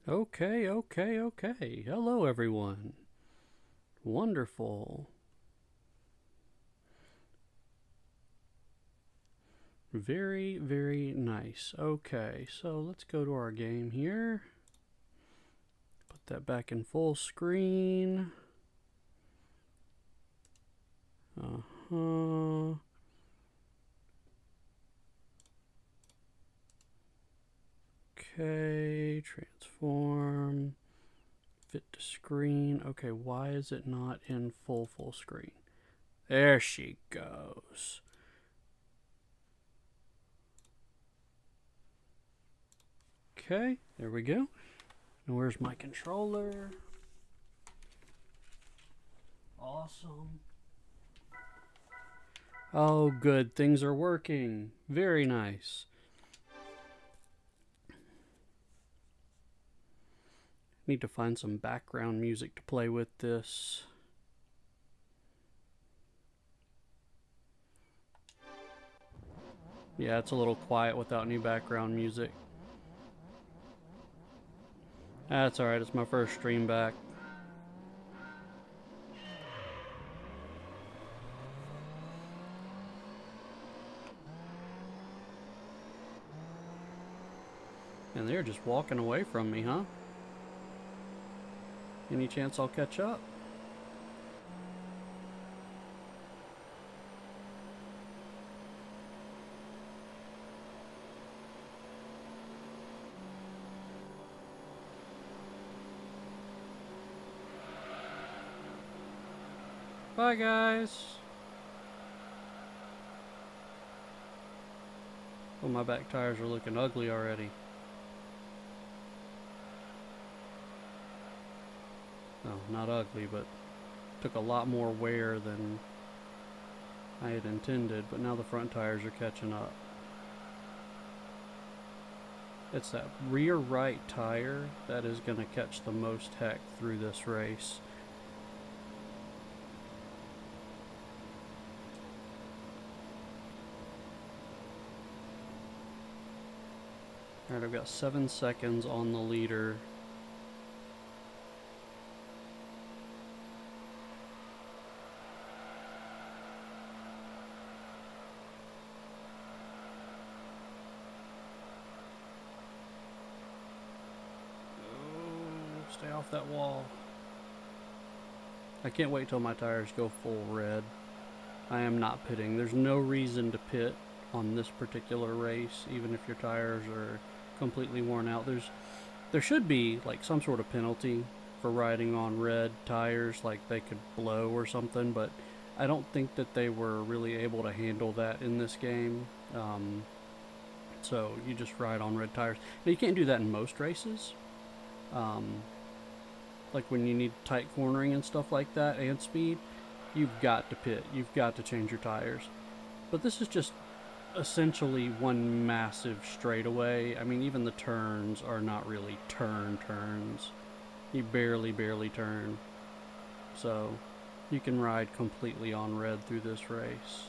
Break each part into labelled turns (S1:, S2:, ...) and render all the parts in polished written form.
S1: Okay, okay, okay. Hello, everyone. Wonderful. Very, very nice. Okay, so let's go to our game here. Put that back in full screen. Uh-huh. Okay, transform. Fit to screen. Okay, why is it not in full screen? There she goes. Okay, there we go. And where's my controller? Awesome. Oh, good. Things are working. Very nice. Need to find some background music to play with this. Yeah, it's a little quiet without any background music. That's alright, it's my first stream back. And they're just walking away from me, huh? Any chance I'll catch up? Bye, guys. Oh, my back tires are looking ugly already. No, not ugly, but took a lot more wear than I had intended, but now the front tires are catching up. It's that rear right tire that is going to catch the most heck through this race. Alright, I've got 7 seconds on the leader. Oh, stay off that wall. I can't wait till my tires go full red. I am not pitting. There's no reason to pit on this particular race, even if your tires are completely worn out. There should be like some sort of penalty for riding on red tires, like they could blow or something, but I don't think that they were really able to handle that in this game. So you just ride on red tires. Now you can't do that in most races. Um, like when you need tight cornering and stuff like that and speed, you've got to pit. You've got to change your tires. But this is just essentially one massive straightaway. I mean, even the turns are not really turns. You barely turn. So you can ride completely on red through this race.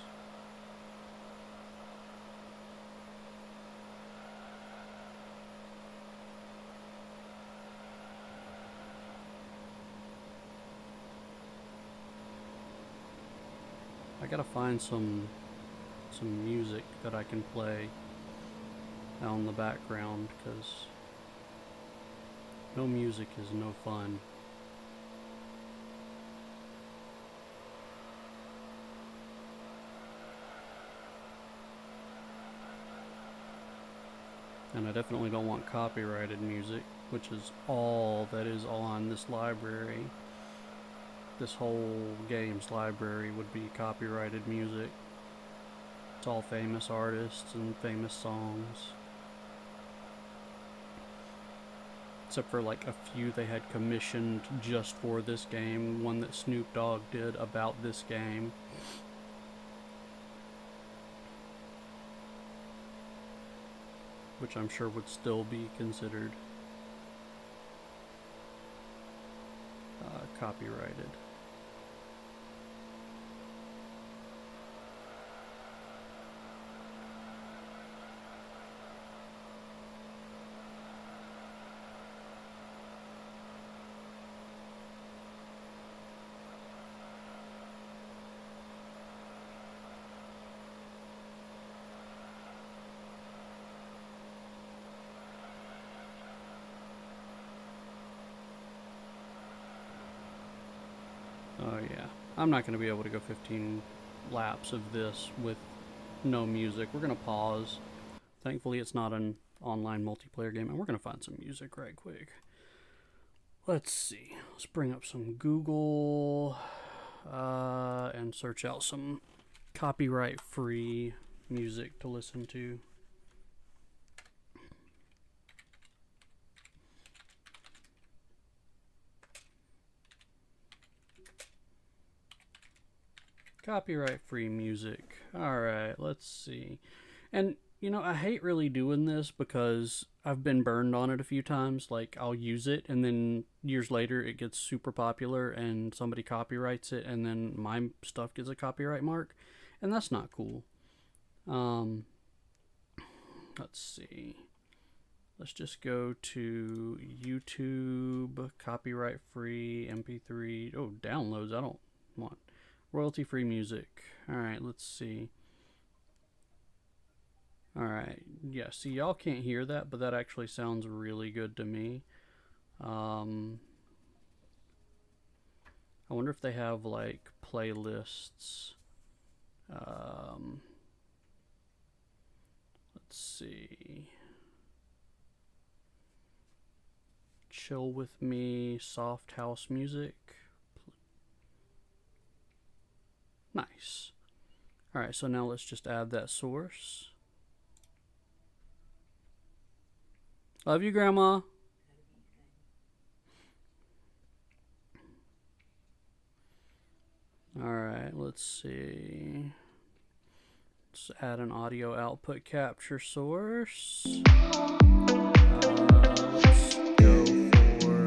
S1: I gotta find some music that I can play out in the background because no music is no fun. And I definitely don't want copyrighted music, which is all that is on this library. This whole game's library would be copyrighted music. It's all famous artists and famous songs. Except for like a few they had commissioned just for this game. One that Snoop Dogg did about this game. Which I'm sure would still be considered copyrighted. I'm not going to be able to go 15 laps of this with no music. We're going to pause. Thankfully, it's not an online multiplayer game, and we're going to find some music right quick. Let's see. Let's bring up some Google and search out some copyright-free music to listen to. Copyright-free music. Alright, let's see. And, you know, I hate really doing this because I've been burned on it a few times. Like, I'll use it, and then years later it gets super popular, and somebody copyrights it, and then my stuff gets a copyright mark. And that's not cool. Let's see. Let's just go to YouTube, copyright-free, MP3. Oh, downloads. I don't want royalty-free music. Alright, let's see. Alright, yeah, see, y'all can't hear that, but that actually sounds really good to me. I wonder if they have, like, playlists. Let's see. Chill with me, soft house music. Nice. Alright, so now let's just add that source. Love you, Grandma. Alright, let's see. Let's add an audio output capture source. Let's go for,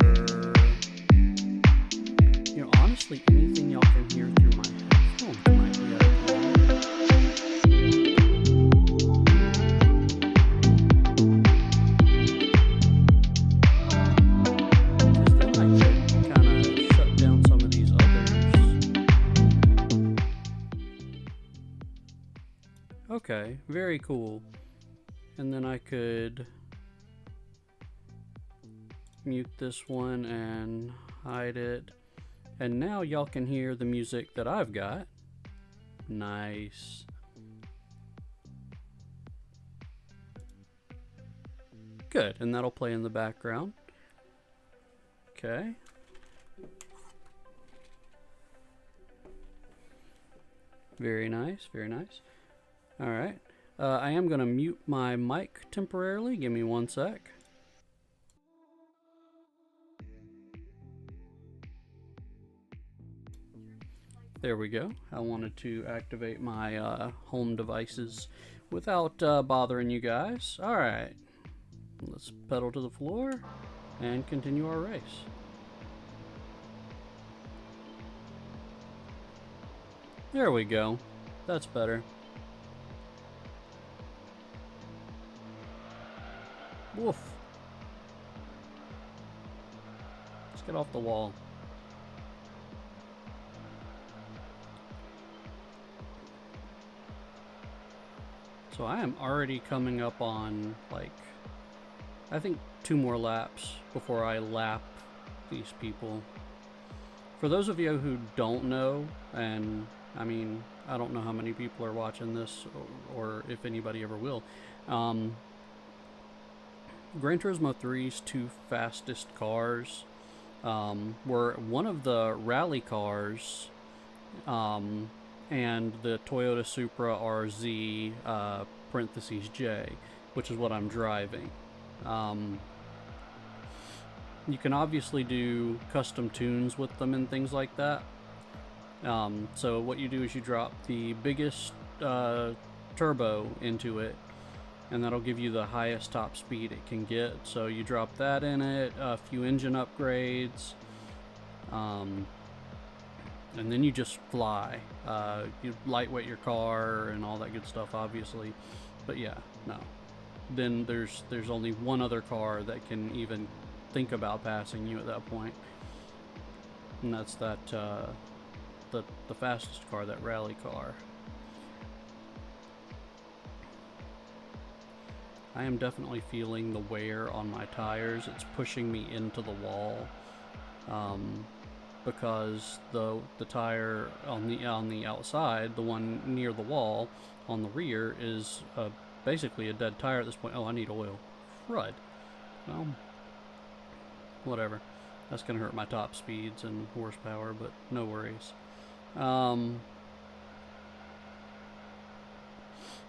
S1: you know, honestly, anything y'all can hear through my headphones might be okay. Okay, very cool. And then I could mute this one and hide it. And now y'all can hear the music that I've got. Nice. Good, and that'll play in the background. Okay. Very nice, very nice. Alright, I am going to mute my mic temporarily. Give me one sec. There we go. I wanted to activate my home devices without bothering you guys. Alright, let's pedal to the floor and continue our race. There we go. That's better. Woof. Let's get off the wall. So I am already coming up on, like, I think 2 more laps before I lap these people. For those of you who don't know, and I mean, I don't know how many people are watching this or if anybody ever will, Gran Turismo 3's 2 fastest cars were one of the rally cars and the Toyota Supra RZ parentheses J, which is what I'm driving. You can obviously do custom tunes with them and things like that. So what you do is you drop the biggest turbo into it, and that'll give you the highest top speed it can get. So you drop that in it, a few engine upgrades, and then you just fly. You lightweight your car and all that good stuff, obviously. But yeah, no. Then there's only one other car that can even think about passing you at that point, and that's that the fastest car, that rally car. I am definitely feeling the wear on my tires. It's pushing me into the wall. because the tire on the outside, the one near the wall on the rear, is basically a dead tire at this point. Oh, I need oil. Crud. Well, whatever. That's gonna hurt my top speeds and horsepower, but no worries.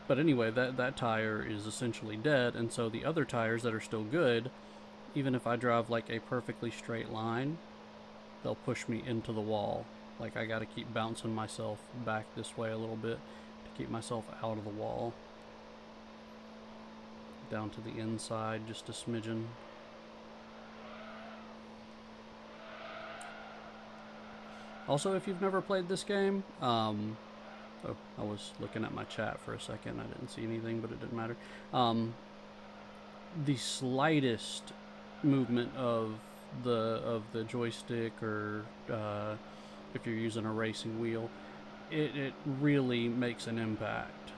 S1: But anyway, that tire is essentially dead, and so the other tires that are still good, even if I drive like a perfectly straight line, they'll push me into the wall. Like, I gotta keep bouncing myself back this way a little bit to keep myself out of the wall. Down to the inside just a smidgen. Also, if you've never played this game, oh, I was looking at my chat for a second. I didn't see anything, but it didn't matter. The slightest movement of the joystick, or if you're using a racing wheel, it really makes an impact.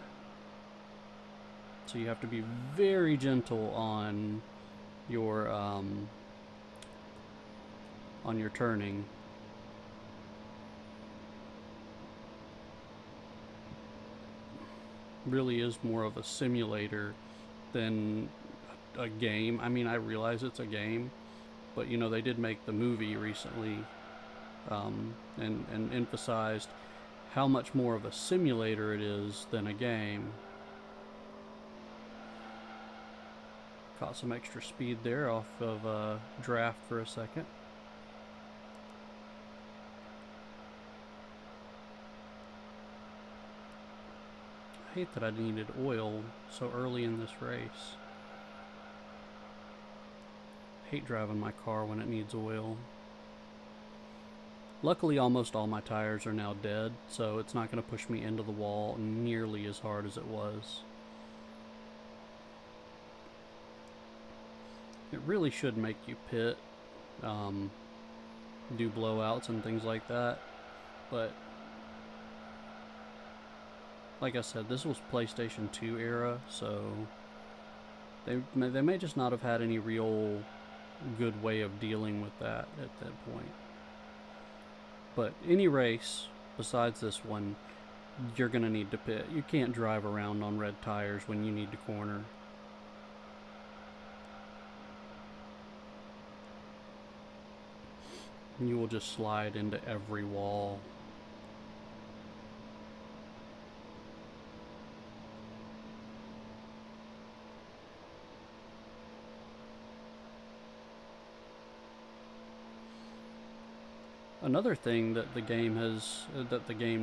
S1: So you have to be very gentle on your turning. Really is more of a simulator than a game. I mean, I realize it's a game, but you know, they did make the movie recently, and emphasized how much more of a simulator it is than a game. Caught some extra speed there off of draft for a second. I hate that I needed oil so early in this race. I hate driving my car when it needs oil. Luckily, almost all my tires are now dead, so it's not going to push me into the wall nearly as hard as it was. It really should make you pit, do blowouts and things like that, but like I said, this was PlayStation 2 era, so they may just not have had any real good way of dealing with that at that point. But any race besides this one, you're going to need to pit. You can't drive around on red tires when you need to corner. You will just slide into every wall. Another thing that the game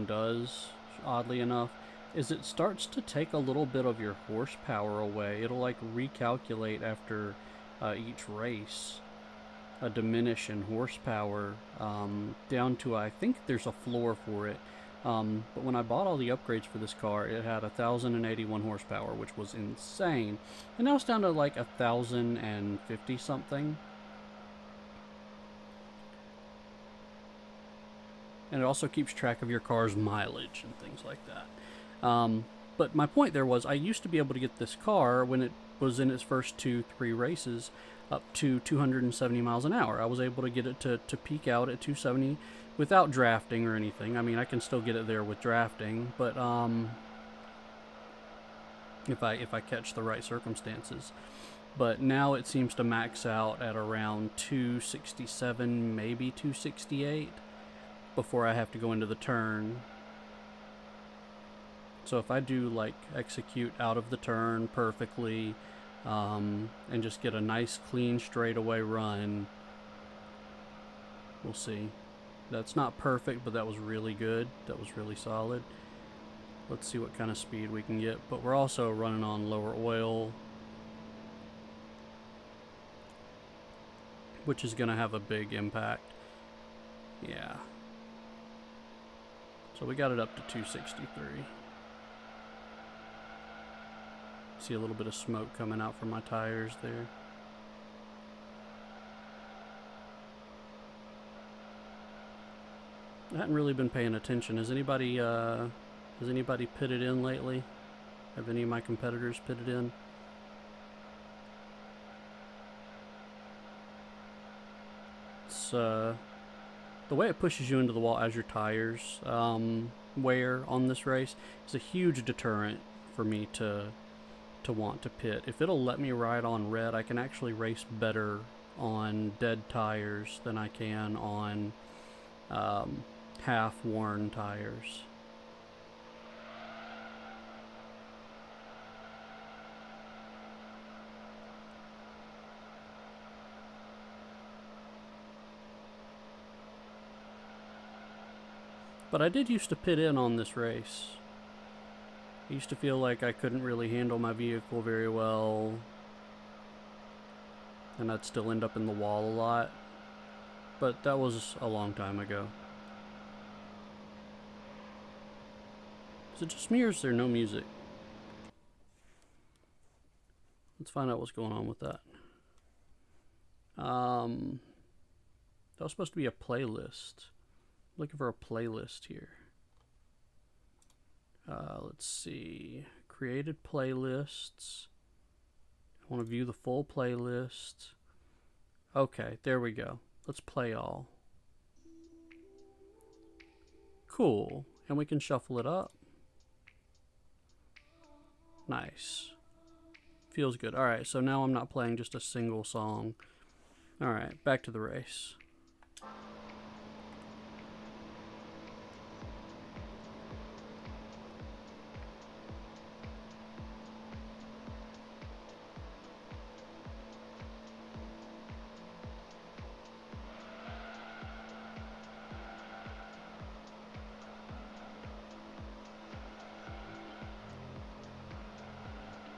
S1: does, oddly enough, is it starts to take a little bit of your horsepower away. It'll like recalculate after each race, a diminish in horsepower down to, I think there's a floor for it. But when I bought all the upgrades for this car, it had 1,081 horsepower, which was insane. And now it's down to like 1,050 something. And it also keeps track of your car's mileage and things like that. But my point there was, I used to be able to get this car, when it was in its first 2-3 races, up to 270 miles an hour. I was able to get it to peak out at 270 without drafting or anything. I mean, I can still get it there with drafting, but if I catch the right circumstances. But now it seems to max out at around 267, maybe 268. Before I have to go into the turn. So if I do like execute out of the turn perfectly, and just get a nice clean straightaway run, we'll see. That's not perfect, but that was really good. That was really solid. Let's see what kind of speed we can get. But we're also running on lower oil, which is going to have a big impact. Yeah. So we got it up to 263. See a little bit of smoke coming out from my tires there. I hadn't really been paying attention. Has anybody pitted in lately? Have any of my competitors pitted in? the way it pushes you into the wall as your tires wear on this race is a huge deterrent for me to want to pit. If it'll let me ride on red, I can actually race better on dead tires than I can on half-worn tires. But I did used to pit in on this race. I used to feel like I couldn't really handle my vehicle very well, and I'd still end up in the wall a lot. But that was a long time ago. Is it just me or is there no music? Let's find out what's going on with that. That was supposed to be a playlist. Looking for a playlist here. Let's see. Created playlists. I want to view the full playlist. Okay, there we go. Let's play all. Cool. And we can shuffle it up. Nice. Feels good. Alright, so now I'm not playing just a single song. Alright, back to the race.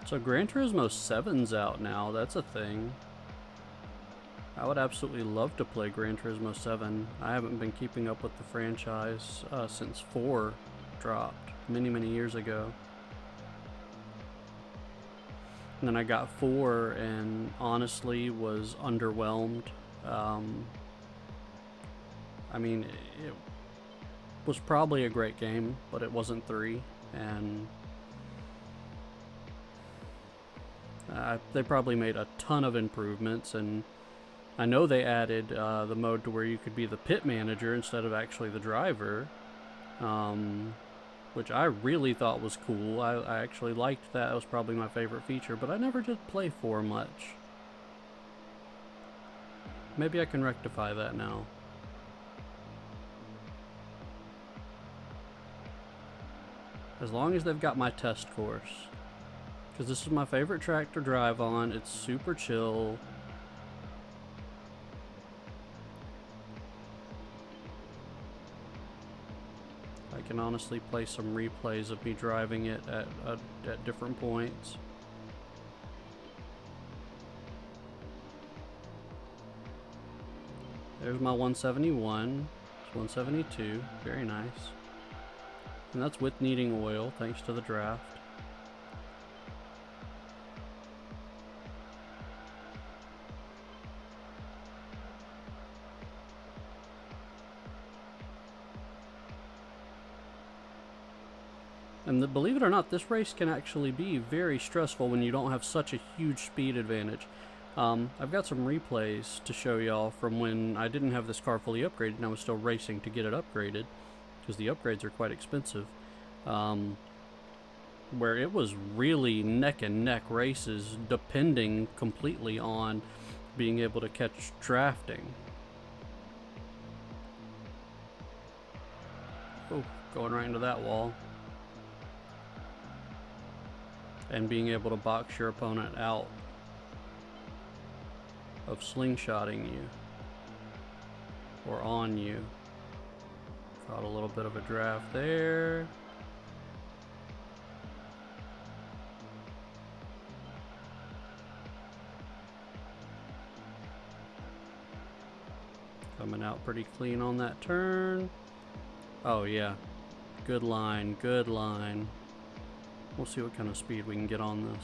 S1: So Gran Turismo 7's out now, that's a thing. I would absolutely love to play Gran Turismo 7. I haven't been keeping up with the franchise since 4 dropped many years ago. And then I got 4 and honestly was underwhelmed. I mean, it was probably a great game, but it wasn't 3, and they probably made a ton of improvements, and I know they added the mode to where you could be the pit manager instead of actually the driver, which I really thought was cool. I actually liked that. It was probably my favorite feature, but I never did play 4 much. Maybe I can rectify that now. As long as they've got my test course. Because this is my favorite track to drive on. It's super chill. I can honestly play some replays of me driving it at different points. There's my 171. It's 172. Very nice. And that's with needing oil, thanks to the draft. And believe it or not, this race can actually be very stressful when you don't have such a huge speed advantage. I've got some replays to show y'all from when I didn't have this car fully upgraded and I was still racing to get it upgraded, because the upgrades are quite expensive, where it was really neck and neck races depending completely on being able to catch drafting. Oh, going right into that wall. And being able to box your opponent out of slingshotting you or on you. Caught a little bit of a draft there. Coming out pretty clean on that turn. Oh yeah, good line, good line. We'll see what kind of speed we can get on this.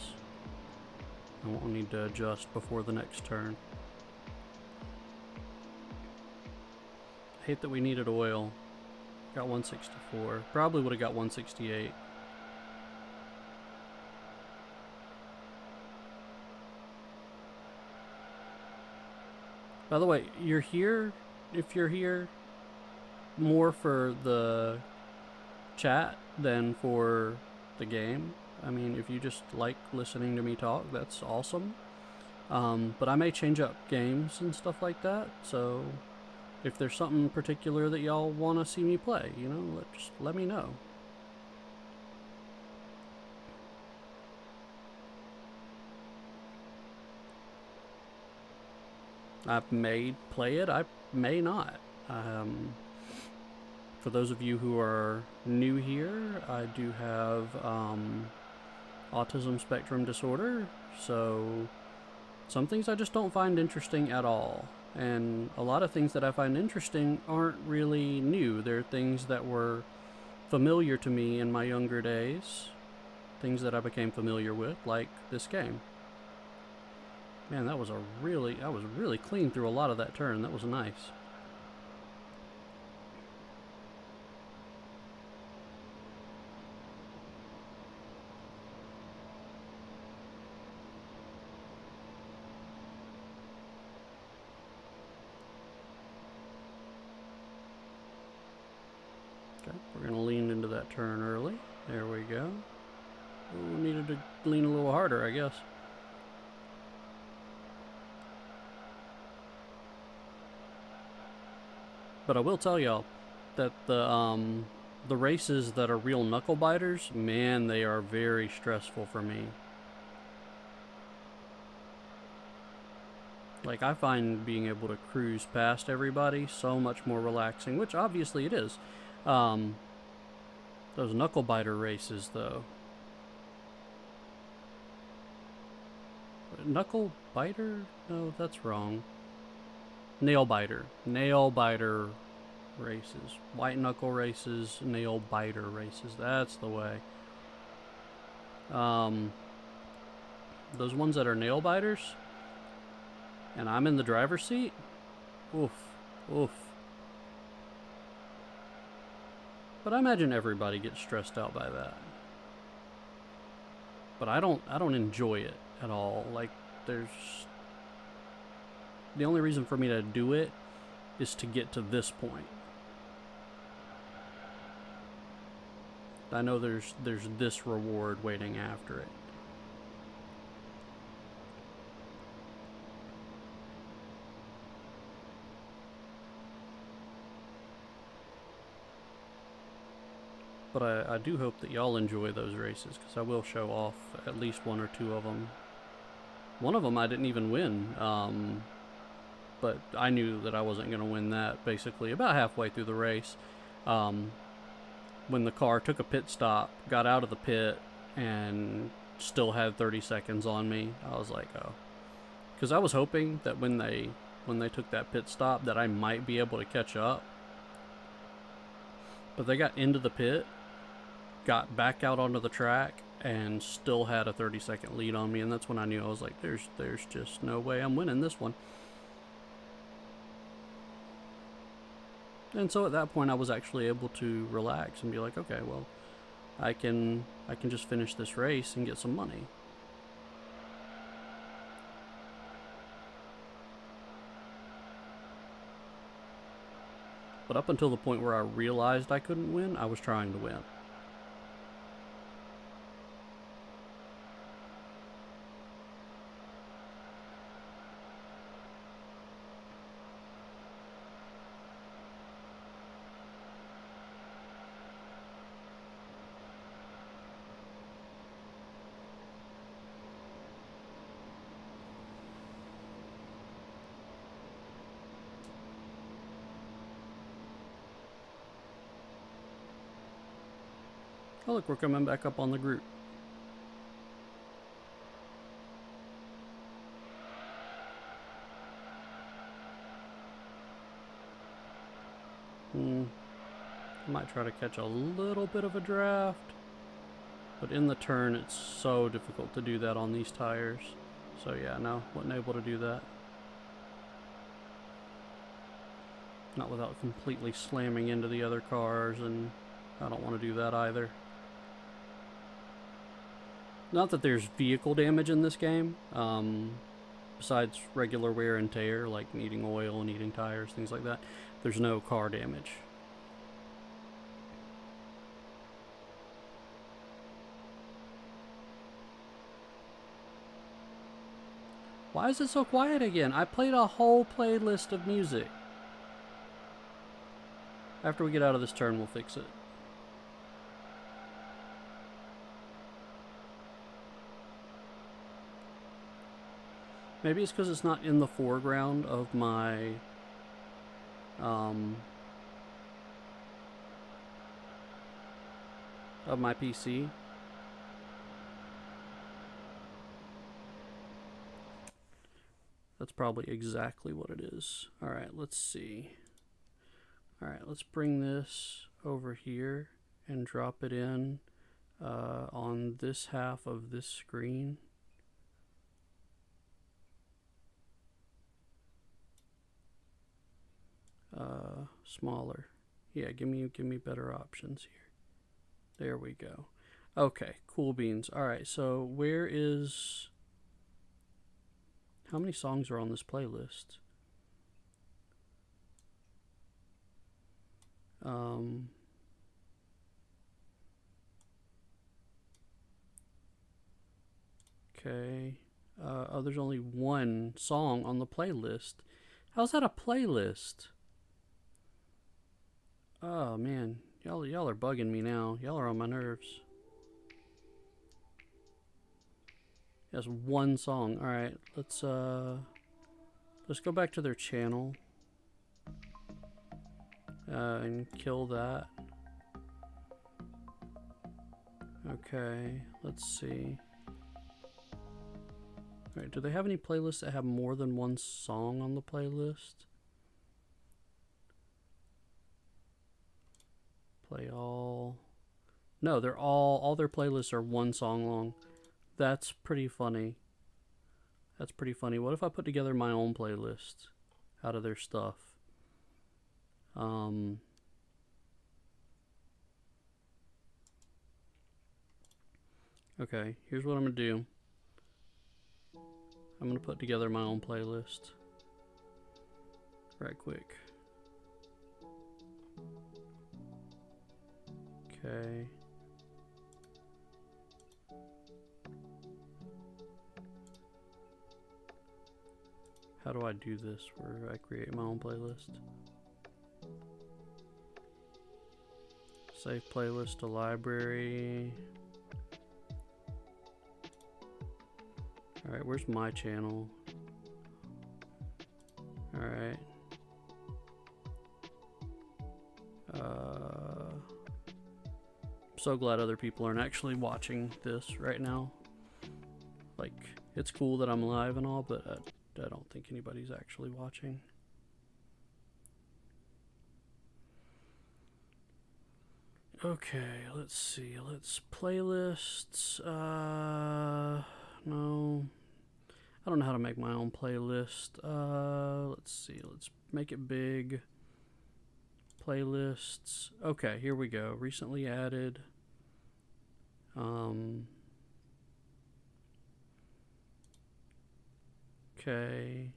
S1: I won't need to adjust before the next turn. I hate that we needed oil. Got 164. Probably would have got 168. By the way, you're here, if you're here, more for the chat than for the game. I mean, if you just like listening to me talk, that's awesome. But I may change up games and stuff like that. So if there's something particular that y'all want to see me play, you know, just let me know. I may play it, I may not. For those of you who are new here, I do have autism spectrum disorder, so some things I just don't find interesting at all. And a lot of things that I find interesting aren't really new. They're things that were familiar to me in my younger days, things that I became familiar with, like this game. Man, I was really clean through a lot of that turn. That was nice. Okay, we're gonna lean into that turn early. There we go. Ooh, needed to lean a little harder, I guess. But I will tell y'all that the races that are real knuckle biters, man, they are very stressful for me. Like, I find being able to cruise past everybody so much more relaxing, which obviously it is. Those knuckle biter races, though. Knuckle biter? No, that's wrong. Nail biter. Nail biter races. White knuckle races, nail biter races. That's the way. Those ones that are nail biters, and I'm in the driver's seat. Oof, oof. But I imagine everybody gets stressed out by that. But I don't enjoy it at all. Like, there's the only reason for me to do it is to get to this point. I know there's this reward waiting after it. But I do hope that y'all enjoy those races, because I will show off at least one or two of them. One of them I didn't even win, but I knew that I wasn't going to win that basically about halfway through the race. When the car took a pit stop, got out of the pit, and still had 30 seconds on me, I was like, oh. Because I was hoping that when they took that pit stop that I might be able to catch up. But they got into the pit, got back out onto the track, and still had a 30-second lead on me, and that's when I knew. I was like, there's just no way I'm winning this one. And so at that point I was actually able to relax and be like, okay, well, I can just finish this race and get some money. But up until the point where I realized I couldn't win, I was trying to win. Oh look, we're coming back up on the group. I might try to catch a little bit of a draft, but in the turn it's so difficult to do that on these tires. So yeah, no, wasn't able to do that. Not without completely slamming into the other cars, and I don't want to do that either. Not that there's vehicle damage in this game, besides regular wear and tear, like needing oil, needing tires, things like that. There's no car damage. Why is it so quiet again? I played a whole playlist of music. After we get out of this turn, we'll fix it. Maybe it's because it's not in the foreground of my PC. That's probably exactly what it is. Alright, let's see. Alright, let's bring this over here and drop it in on this half of this screen. Smaller. Yeah, give me better options here. There we go. Okay, cool beans. Alright, so where is... How many songs are on this playlist? Okay. Oh, there's only one song on the playlist. How's that a playlist? Oh man, y'all are bugging me now. Y'all are on my nerves. That's one song. All right, let's go back to their channel and kill that. Okay, let's see. All right, do they have any playlists that have more than one song on the playlist? Play all. No, they're all their playlists are one song long. That's pretty funny. That's pretty funny. What if I put together my own playlist out of their stuff? Okay, here's what I'm gonna do. I'm gonna put together my own playlist right quick. Okay. How do I do this where I create my own playlist? Save playlist to library. Alright, where's my channel? Alright. I'm so glad other people aren't actually watching this right now. Like, it's cool that I'm live and all, but I don't think anybody's actually watching. Okay, let's see. Let's playlists. No. I don't know how to make my own playlist. Let's see. Let's make it big. Playlists. Okay, here we go. Recently added. Okay.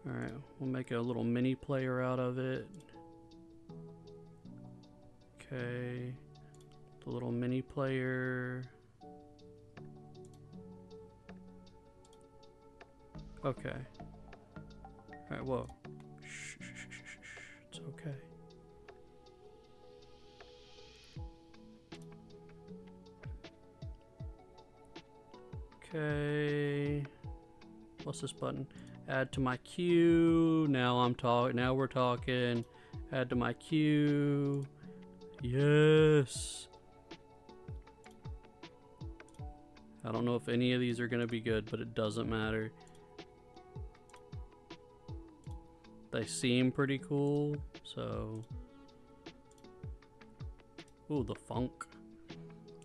S1: Alright, we'll make a little mini player out of it. Okay. The little mini player. Okay. Alright, whoa. Shh, shh, shh, shh, shh. It's okay. Okay. What's this button? Add to my queue. Now we're talking. Add to my queue. Yes. I don't know if any of these are gonna be good, but it doesn't matter. They seem pretty cool, so. Ooh, the funk.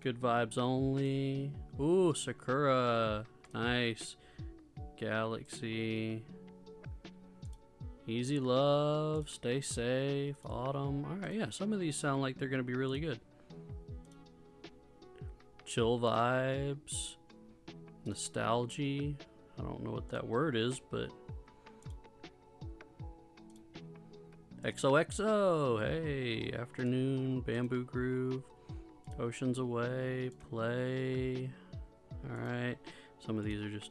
S1: Good vibes only. Ooh, Sakura. Nice. Galaxy. Easy love. Stay safe. Autumn. Alright, yeah, some of these sound like they're going to be really good. Chill vibes. Nostalgia. I don't know what that word is, but. XOXO. Hey, afternoon. Bamboo Groove. Oceans Away, play. Alright. Some of these are just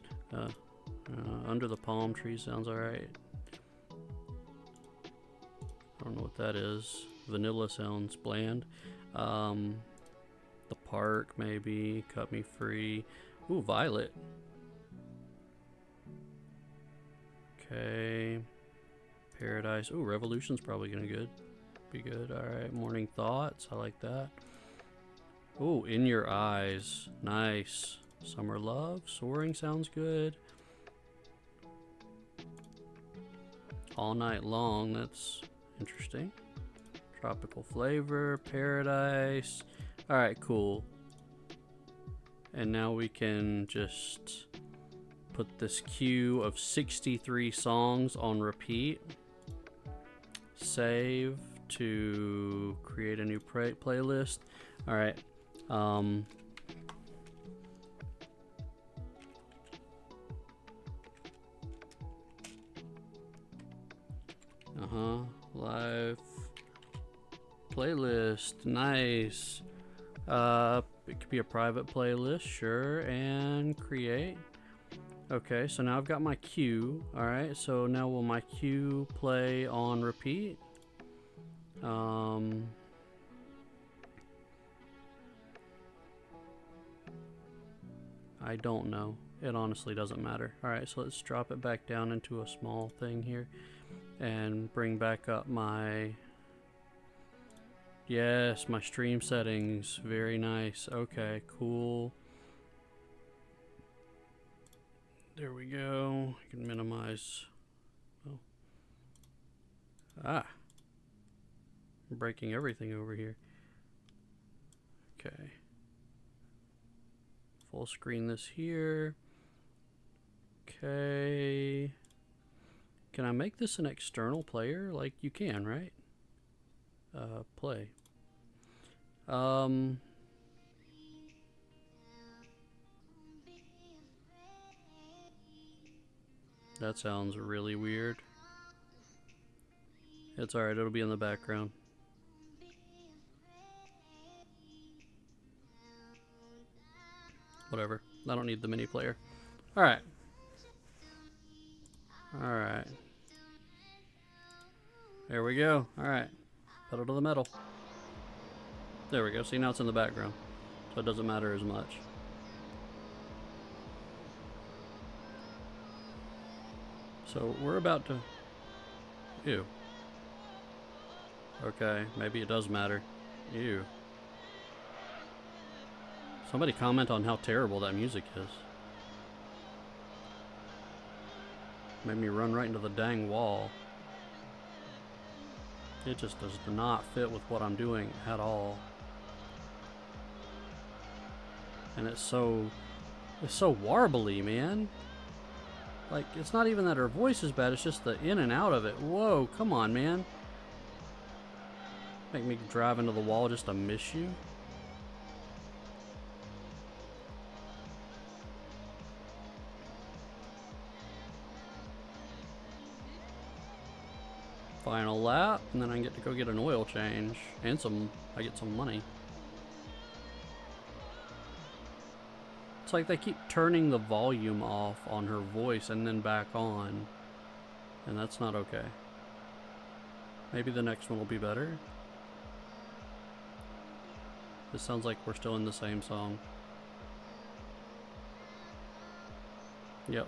S1: Under the Palm Tree sounds alright. I don't know what that is. Vanilla sounds bland. The Park maybe. Cut Me Free. Ooh, Violet. Okay. Paradise. Ooh, Revolution's probably gonna be good. Alright. Morning Thoughts. I like that. Ooh, In Your Eyes. Nice. Summer Love. Soaring sounds good. All Night Long. That's interesting. Tropical Flavor. Paradise. Alright, cool. And now we can just put this queue of 63 songs on repeat. Save to create a new playlist. Alright. Live playlist. Nice. It could be a private playlist, sure, and create. Okay, so now I've got my queue. Alright, so now will my queue play on repeat? I don't know. It honestly doesn't matter. Alright, so let's drop it back down into a small thing here and bring back up my... Yes, my stream settings. Very nice. Okay, cool. There we go. I can minimize. Oh. Ah. I'm breaking everything over here. Okay. Full screen this here. Okay. Can I make this an external player? Like you can, right? Play. That sounds really weird. It's alright, it'll be in the background. Whatever. I don't need the mini player. Alright. Alright. There we go. Alright. Pedal to the metal. There we go. See, now it's in the background. So it doesn't matter as much. So we're about to... Ew. Okay, maybe it does matter. Ew. Somebody comment on how terrible that music is. Made me run right into the dang wall. It just does not fit with what I'm doing at all. And it's so warbly, man. Like, it's not even that her voice is bad, it's just the in and out of it. Whoa, come on, man. Make me drive into the wall just to miss you. Final lap, and then I get to go get an oil change. And I get some money. It's like they keep turning the volume off on her voice and then back on. And that's not okay. Maybe the next one will be better. This sounds like we're still in the same song. Yep.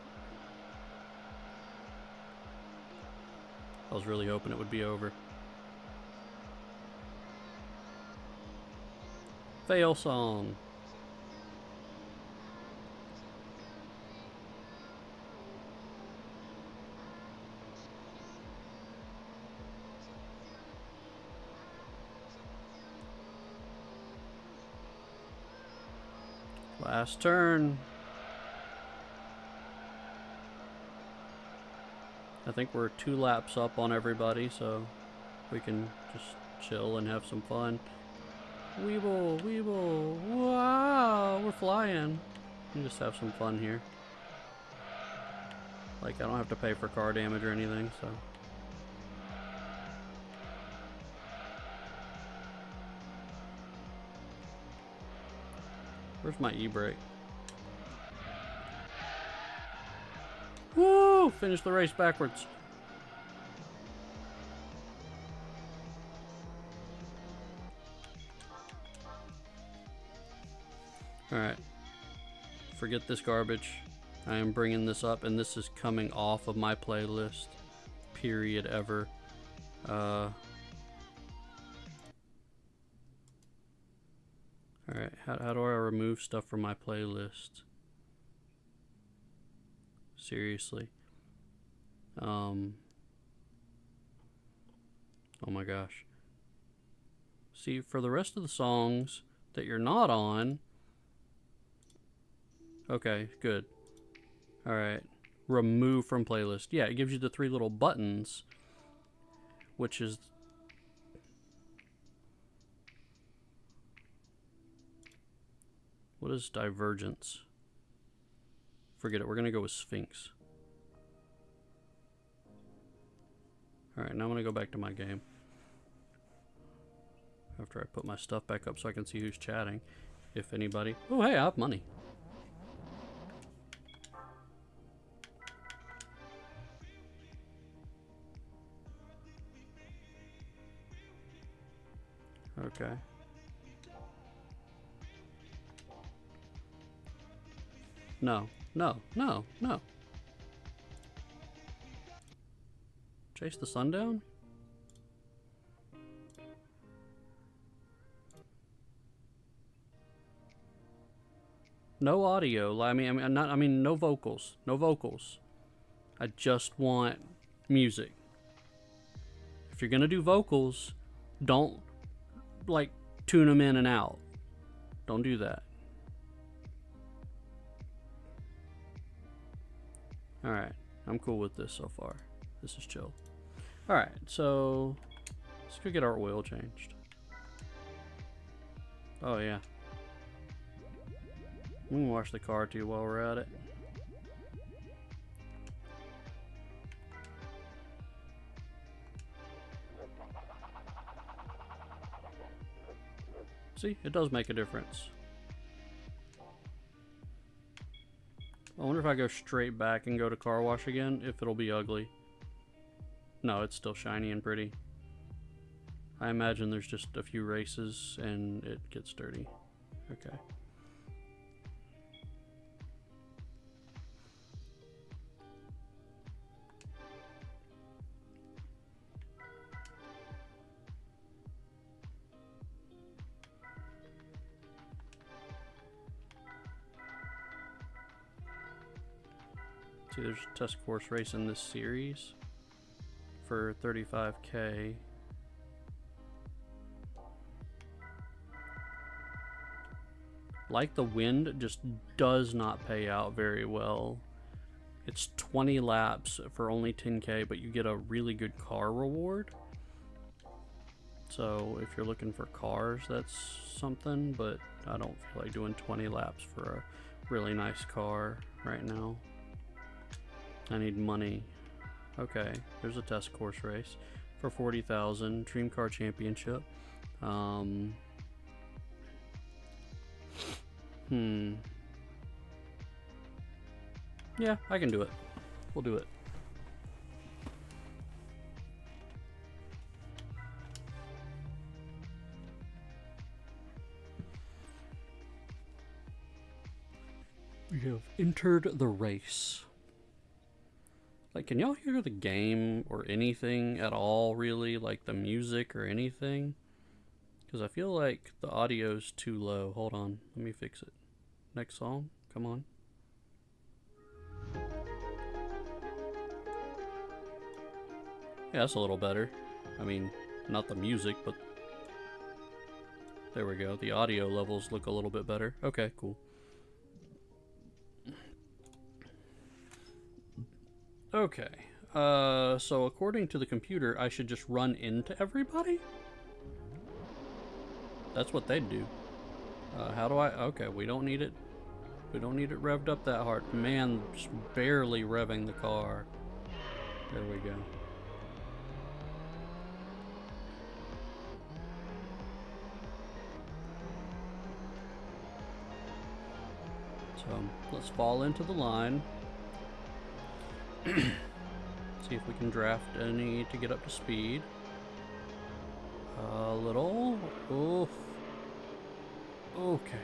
S1: I was really hoping it would be over. Fail song. Last turn. I think we're 2 laps up on everybody, so we can just chill and have some fun. Weeble, Weeble, wow, we're flying. And just have some fun here. Like, I don't have to pay for car damage or anything, so. Where's my e-brake? Woo! Finish the race backwards. Alright. Forget this garbage. I am bringing this up, and this is coming off of my playlist. Period ever. Alright, how do I remove stuff from my playlist? Seriously. Oh my gosh. See, for the rest of the songs that you're not on... Okay, good. Alright. Remove from playlist. Yeah, it gives you the 3 little buttons, which is... What is divergence? Forget it, we're gonna go with Sphinx. Alright, now I'm gonna go back to my game. After I put my stuff back up so I can see who's chatting. If anybody... Oh, hey, I have money. Okay. No, no, no, no. Chase the sun down? No audio. I mean, no vocals. No vocals. I just want music. If you're gonna do vocals, don't like tune them in and out. Don't do that. Alright, I'm cool with this so far. This is chill. Alright, so let's go get our oil changed. Oh yeah. We can wash the car too while we're at it. See, it does make a difference. I wonder if I go straight back and go to car wash again, if it'll be ugly. No, it's still shiny and pretty. I imagine there's just a few races and it gets dirty. Okay. See, there's a test course race in this series for 35K. Like the Wind just does not pay out very well. It's 20 laps for only 10K, but you get a really good car reward. So if you're looking for cars, that's something, but I don't feel like doing 20 laps for a really nice car right now. I need money. Okay, there's a test course race for 40,000, Dream Car Championship. Yeah, I can do it. We'll do it. We have entered the race. Like, can y'all hear the game or anything at all, really? Like the music or anything? Because I feel like the audio's too low. Hold on, let me fix it. Next song, come on. Yeah, that's a little better. I mean, not the music, but... There we go. The audio levels look a little bit better. Okay, cool. Okay, so according to the computer, I should just run into everybody? That's what they'd do. How do I... Okay, we don't need it. We don't need it revved up that hard. Man, just barely revving the car. There we go. So let's fall into the line. See if we can draft any to get up to speed. A little. Oof. Okay.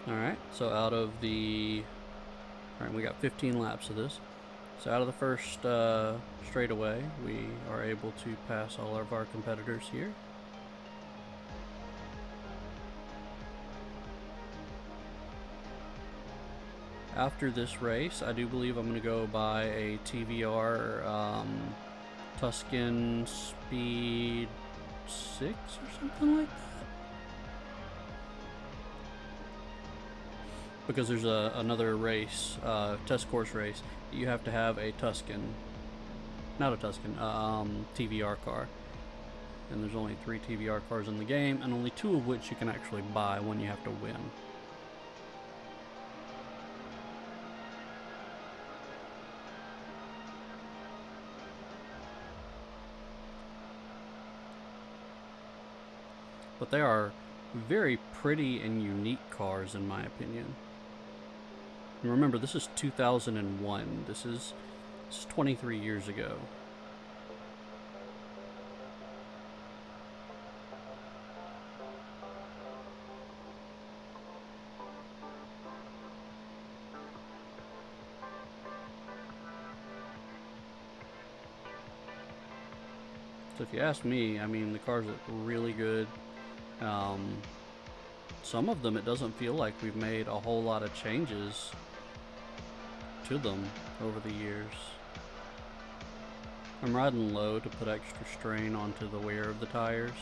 S1: Alright, so out of the... Alright, we got 15 laps of this. So out of the first straightaway, we are able to pass all of our competitors here. After this race, I do believe I'm going to go buy a TVR Tuscan Speed 6 or something like that. Because there's another race, test course race, you have to have a Tuscan, not a Tuscan, TVR car. And there's only 3 TVR cars in the game, and only 2 of which you can actually buy when you have to win. But they are very pretty and unique cars in my opinion. And remember, this is 2001. This is 23 years ago. So if you ask me, I mean, the cars look really good. Some of them, it doesn't feel like we've made a whole lot of changes to them over the years. I'm riding low to put extra strain onto the wear of the tires.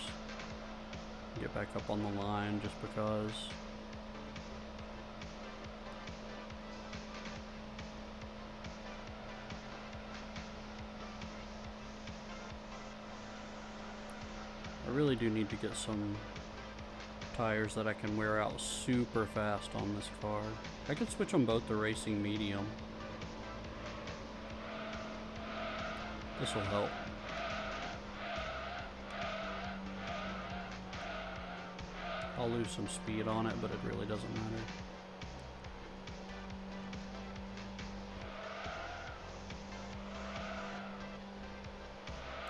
S1: Get back up on the line just because. I really do need to get some tires that I can wear out super fast on this car. I could switch them both to racing medium. This will help. I'll lose some speed on it, but it really doesn't matter.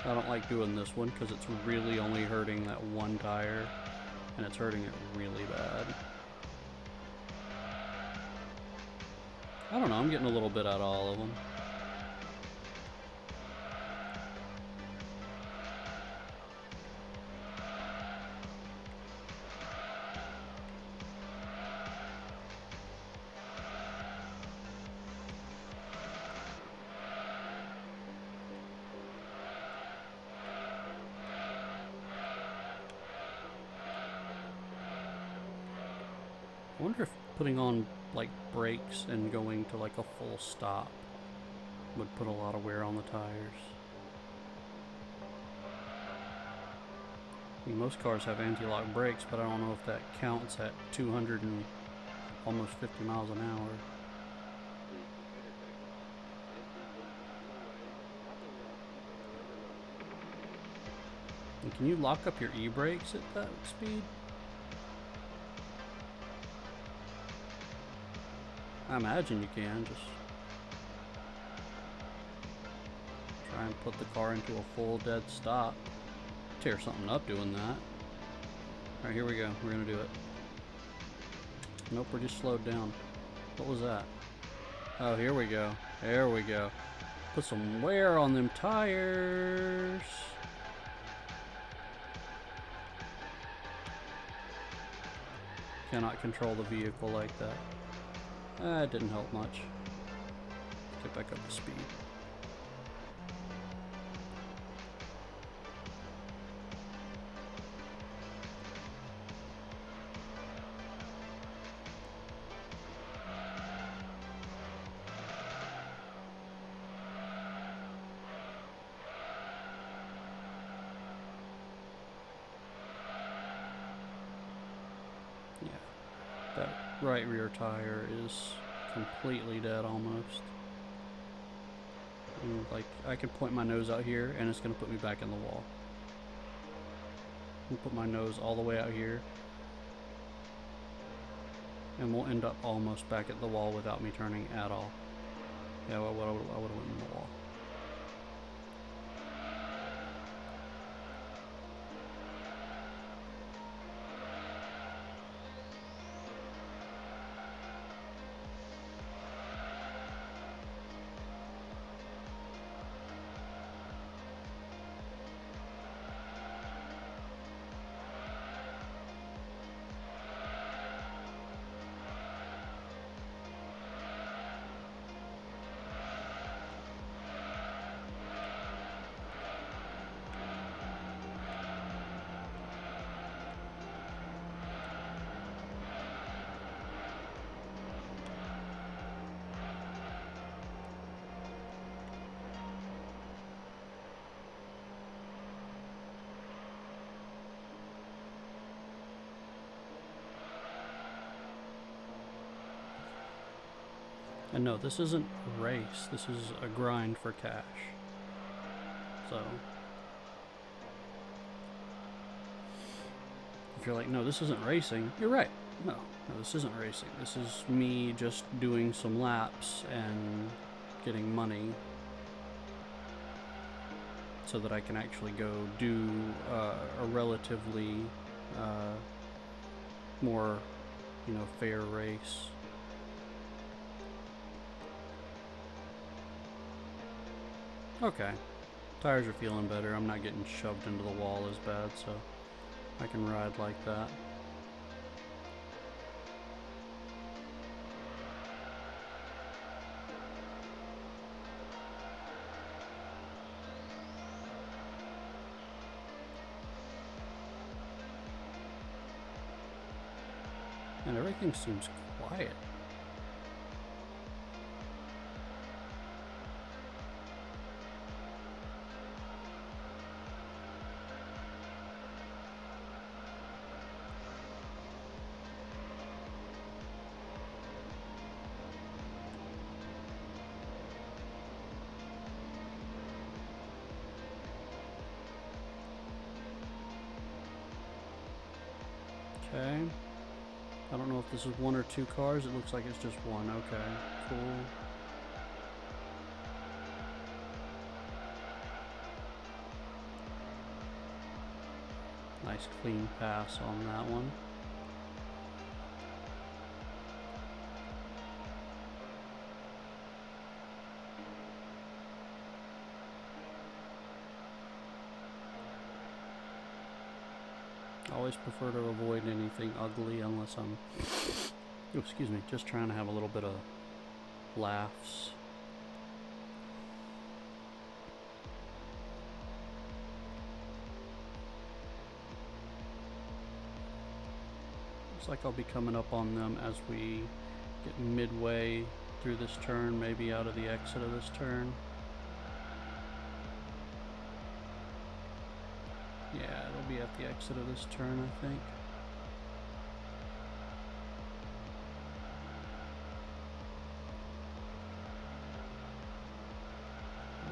S1: I don't like doing this one because it's really only hurting that one tire, and it's hurting it really bad. I don't know, I'm getting a little bit out of all of them. I wonder if putting on like brakes and going to like a full stop would put a lot of wear on the tires. I mean, most cars have anti-lock brakes, but I don't know if that counts at 200 and almost 50 miles an hour. And can you lock up your e-brakes at that speed? I imagine you can. Just try and put the car into a full dead stop. Tear something up doing that. Alright, here we go. We're gonna do it. Nope, we're just slowed down. What was that? Oh, here we go. There we go. Put some wear on them tires. Cannot control the vehicle like that. It didn't help much. Get back up to speed. Yeah, that right rear tire is completely dead almost. And like, I could point my nose out here and it's gonna put me back in the wall. And put my nose all the way out here and we'll end up almost back at the wall without me turning at all. Yeah, well, I would have went in the wall. And no, this isn't a race. This is a grind for cash. So, if you're like, no, this isn't racing, you're right. No, this isn't racing. This is me just doing some laps and getting money so that I can actually go do a relatively more, fair race. Okay, tires are feeling better. I'm not getting shoved into the wall as bad, so I can ride like that. And everything seems quiet. Okay. I don't know if this is one or two cars. It looks like it's just one. Okay, cool. Nice clean pass on that one. I always prefer to avoid anything ugly unless I'm, just trying to have a little bit of laughs. Looks like I'll be coming up on them as we get midway through this turn, maybe out of the exit of this turn. Yeah, it'll be at the exit of this turn, I think.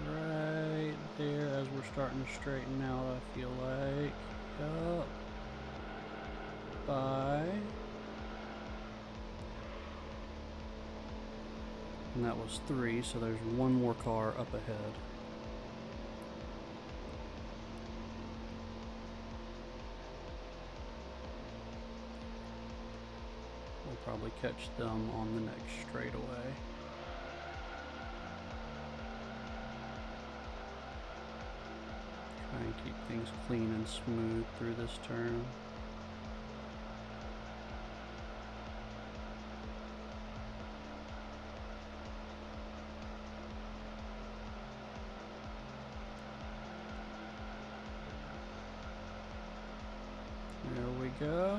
S1: Right there as we're starting to straighten out, I feel like. Yup. Bye. And that was 3, so there's one more car up ahead. Probably catch them on the next straightaway. Try and keep things clean and smooth through this turn. There we go.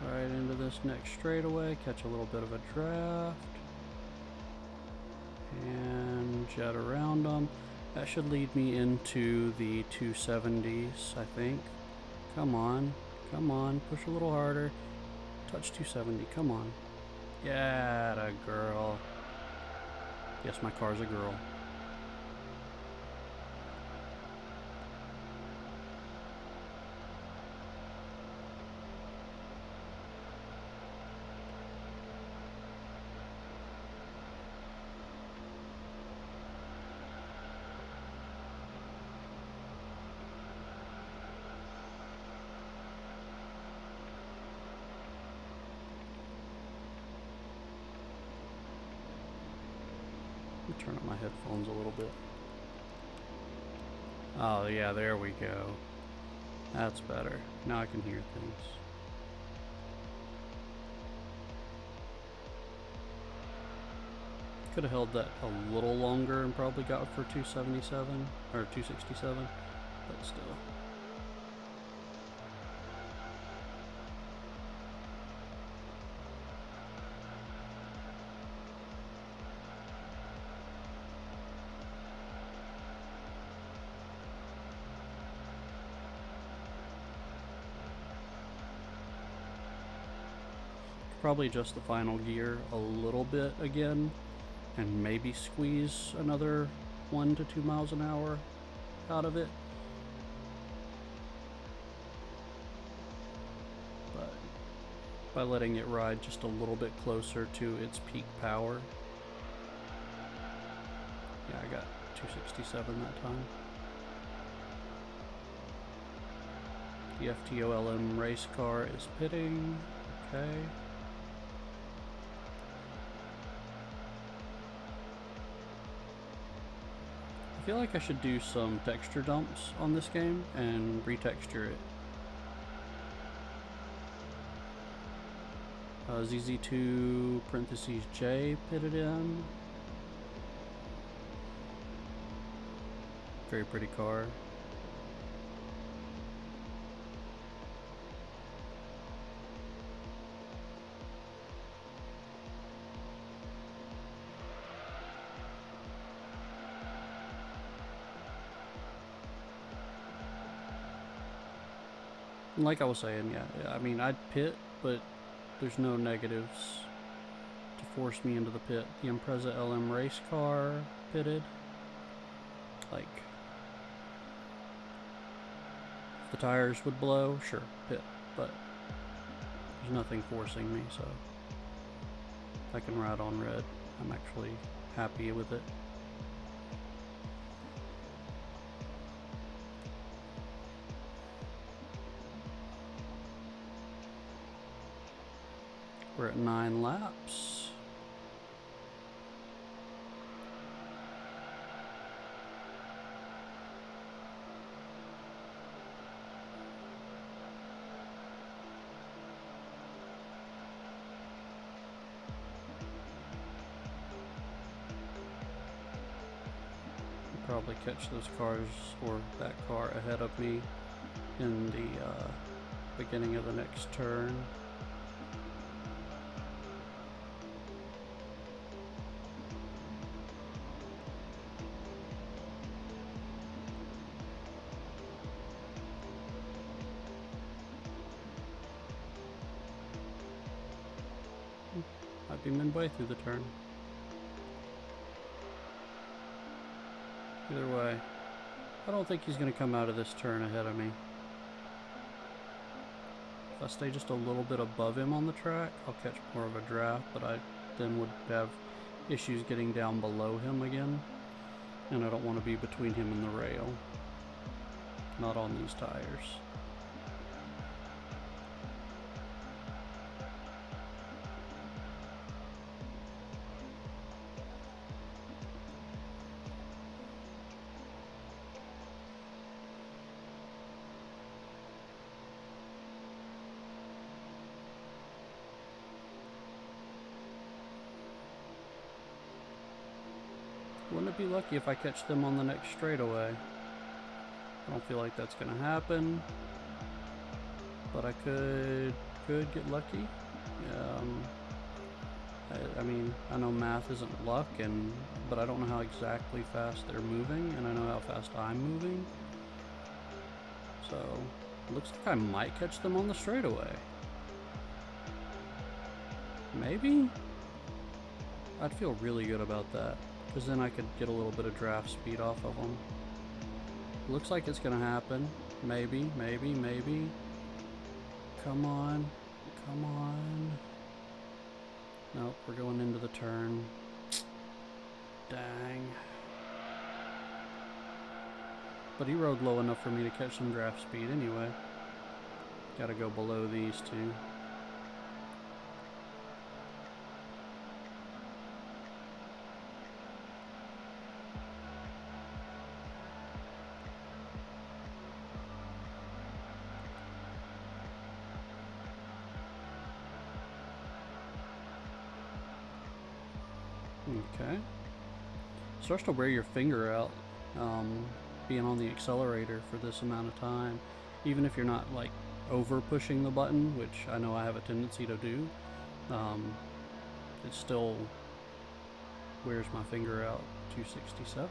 S1: Right into this next straightaway, catch a little bit of a draft, and jet around them. That should lead me into the 270s, I think. Come on, push a little harder. Touch 270, come on. Yeah, a girl. Yes, my car's a girl. Turn up my headphones a little bit. Oh yeah, there we go. That's better. Now I can hear things. Could have held that a little longer and probably got for 277 or 267, but still. Probably adjust the final gear a little bit again and maybe squeeze another 1 to 2 miles an hour out of it. But by letting it ride just a little bit closer to its peak power. Yeah, I got 267 that time. The FTOLM race car is pitting. Okay. I feel like I should do some texture dumps on this game and retexture it. ZZ2 parentheses J pitted in. Very pretty car. Like I was saying, yeah, I mean, I'd pit, but there's no negatives to force me into the pit. The Impreza LM race car pitted. Like, if the tires would blow, sure, pit, but there's nothing forcing me, so I can ride on red. I'm actually happy with it. We're at 9 laps. Probably catch those cars or that car ahead of me in the beginning of the next turn. Might be midway through the turn. Either way, I don't think he's going to come out of this turn ahead of me. If I stay just a little bit above him on the track, I'll catch more of a draft, but I then would have issues getting down below him again. And I don't want to be between him and the rail. Not on these tires. Wouldn't it be lucky if I catch them on the next straightaway? I don't feel like that's going to happen, but I could get lucky. I mean, I know math isn't luck, but I don't know how exactly fast they're moving, and I know how fast I'm moving. So, it looks like I might catch them on the straightaway. Maybe? I'd feel really good about that, because then I could get a little bit of draft speed off of them. Looks like it's going to happen. Maybe, maybe, maybe. Come on. Come on. Nope, we're going into the turn. Dang. But he rode low enough for me to catch some draft speed anyway. Gotta go below these two. Okay. Starts to wear your finger out, being on the accelerator for this amount of time. Even if you're not like over pushing the button, which I know I have a tendency to do, it still wears my finger out. 267.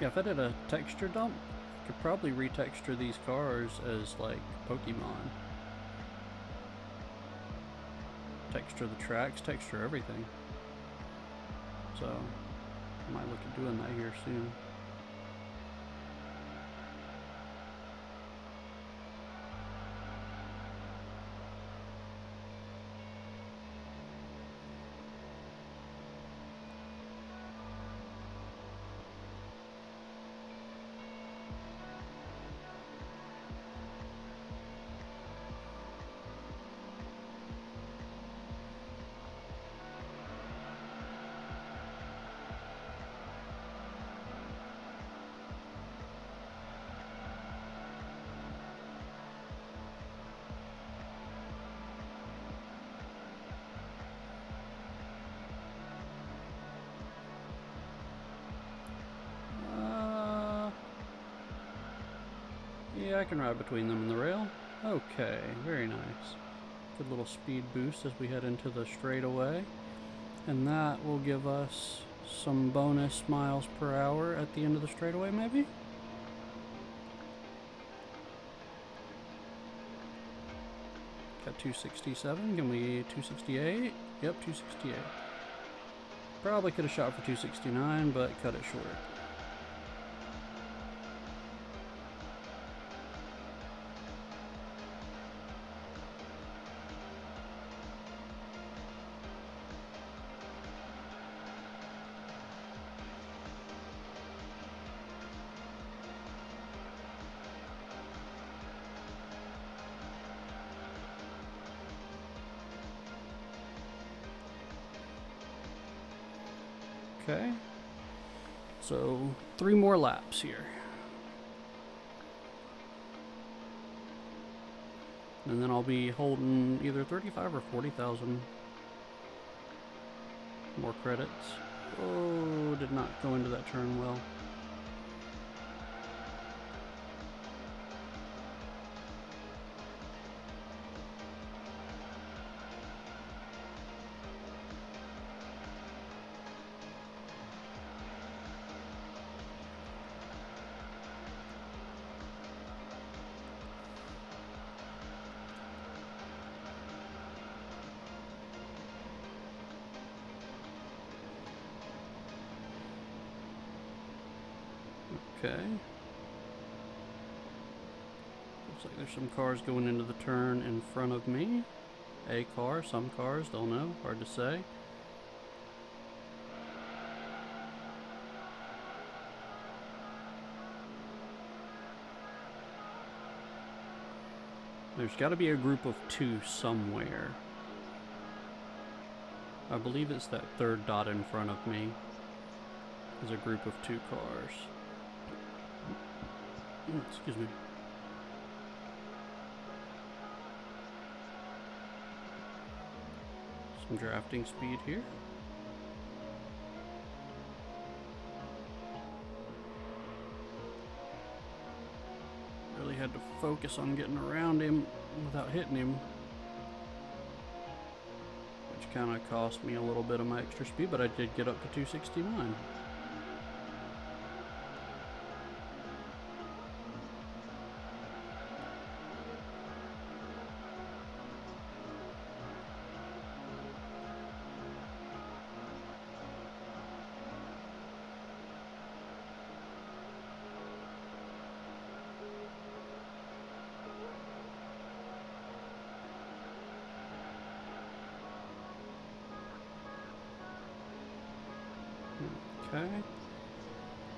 S1: Yeah, if I did a texture dump, I could probably retexture these cars as like Pokemon. Texture the tracks, texture everything. So, I might look at doing that here soon. Yeah, I can ride between them and the rail. Okay, very nice. Good little speed boost as we head into the straightaway. And that will give us some bonus miles per hour at the end of the straightaway, maybe? Got 267. Can we 268? Yep, 268. Probably could have shot for 269, but cut it short. Okay. So, 3 more laps here. And then I'll be holding either 35 or 40,000 more credits. Oh, did not go into that turn well. Okay. Looks like there's some cars going into the turn in front of me. A car, some cars, don't know, hard to say. There's got to be a group of 2 somewhere. I believe it's that third dot in front of me. There's a group of 2 cars. Excuse me. Some drafting speed here. Really had to focus on getting around him without hitting him, which kind of cost me a little bit of my extra speed, but I did get up to 269. Okay.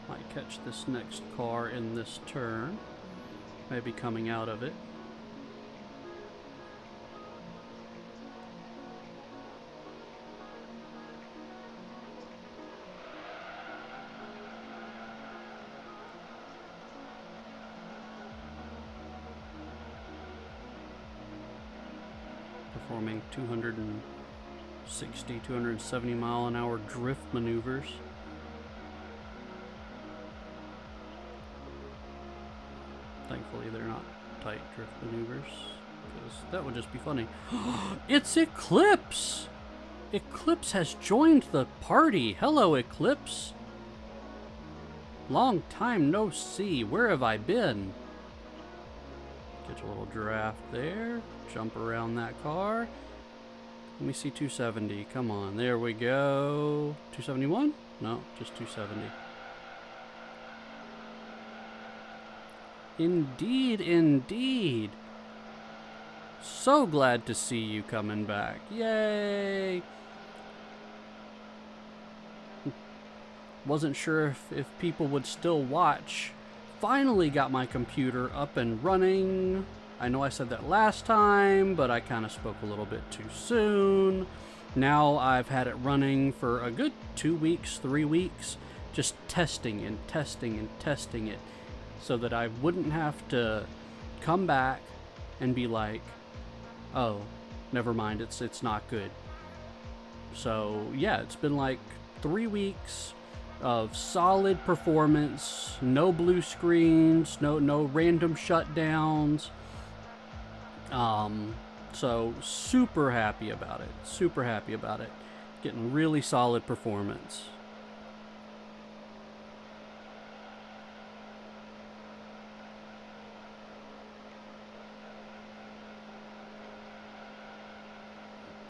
S1: Might catch this next car in this turn. Maybe coming out of it. Performing 260, 270 mile an hour drift maneuvers. Thankfully they're not tight drift maneuvers, because that would just be funny. It's Eclipse! Eclipse has joined the party. Hello, Eclipse. Long time no see. Where have I been? Get a little draft there. Jump around that car. Let me see 270. Come on. There we go. 271? No, just 270. Indeed, indeed. So glad to see you coming back. Yay! Wasn't sure if people would still watch. Finally got my computer up and running. I know I said that last time, but I kind of spoke a little bit too soon. Now I've had it running for a good 2 weeks, 3 weeks, just testing and testing and testing it, so that I wouldn't have to come back and be like, oh, never mind, it's not good. So yeah, it's been like 3 weeks of solid performance, no blue screens, no random shutdowns. So super happy about it. Super happy about it. Getting really solid performance.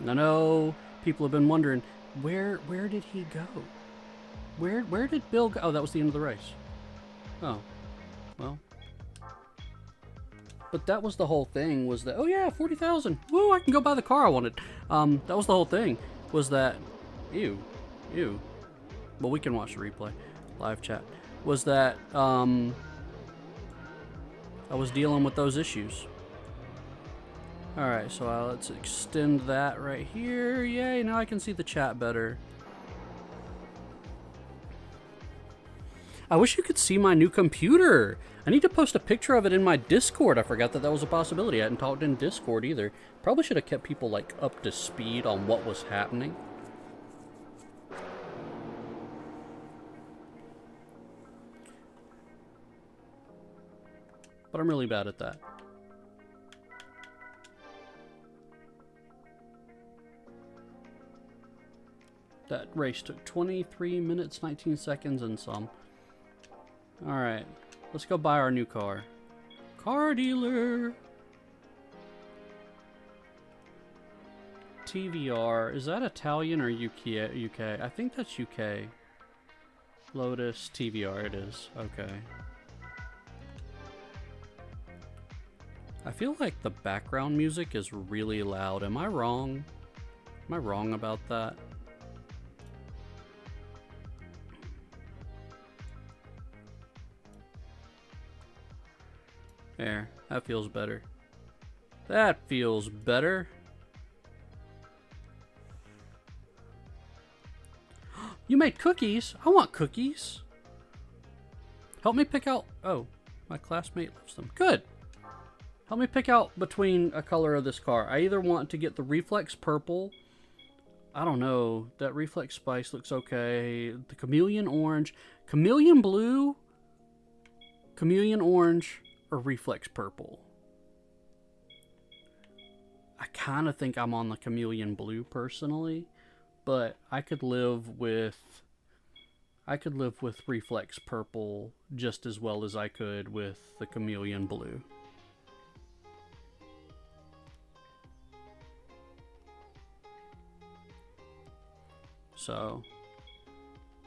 S1: I know people have been wondering, where did he go? Where did Bill go? Oh, that was the end of the race. Oh, well. But that was the whole thing, was that, oh yeah, 40,000. Woo, I can go buy the car I wanted. That was the whole thing, was that, ew. Well, we can watch the replay, live chat. Was that, I was dealing with those issues. Alright, so let's extend that right here. Yay, now I can see the chat better. I wish you could see my new computer. I need to post a picture of it in my Discord. I forgot that was a possibility. I hadn't talked in Discord either. Probably should have kept people like up to speed on what was happening. But I'm really bad at that. That race took 23 minutes, 19 seconds and some. Alright, let's go buy our new car. Car dealer! TVR, is that Italian or UK? I think that's UK. Lotus, TVR it is, okay. I feel like the background music is really loud. Am I wrong? Am I wrong about that? There, that feels better. That feels better. You made cookies? I want cookies. Help me pick out... Oh, my classmate loves them. Good. Help me pick out between a color of this car. I either want to get the Reflex Purple. I don't know. That Reflex Spice looks okay. The Chameleon Orange. Chameleon Blue. Chameleon Orange. Or Reflex Purple. I kind of think I'm on the Chameleon Blue personally, but I could live with Reflex Purple just as well as I could with the Chameleon Blue. So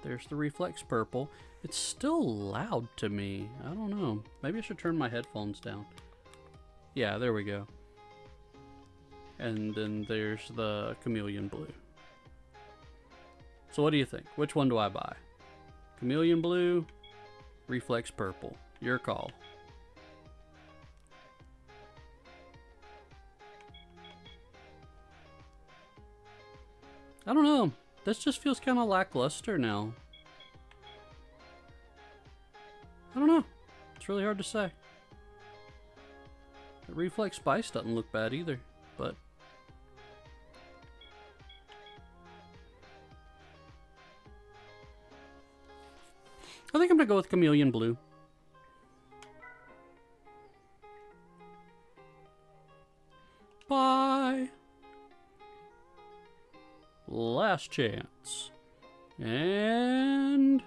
S1: there's the Reflex Purple. It's still loud to me. I don't know. Maybe I should turn my headphones down. Yeah, there we go. And then there's the Chameleon Blue. So what do you think? Which one do I buy? Chameleon blue, reflex purple. Your call. I don't know. This just feels kind of lackluster now. I don't know. It's really hard to say. The reflex spice doesn't look bad either, but I think I'm gonna go with Chameleon blue. Bye. Last chance. And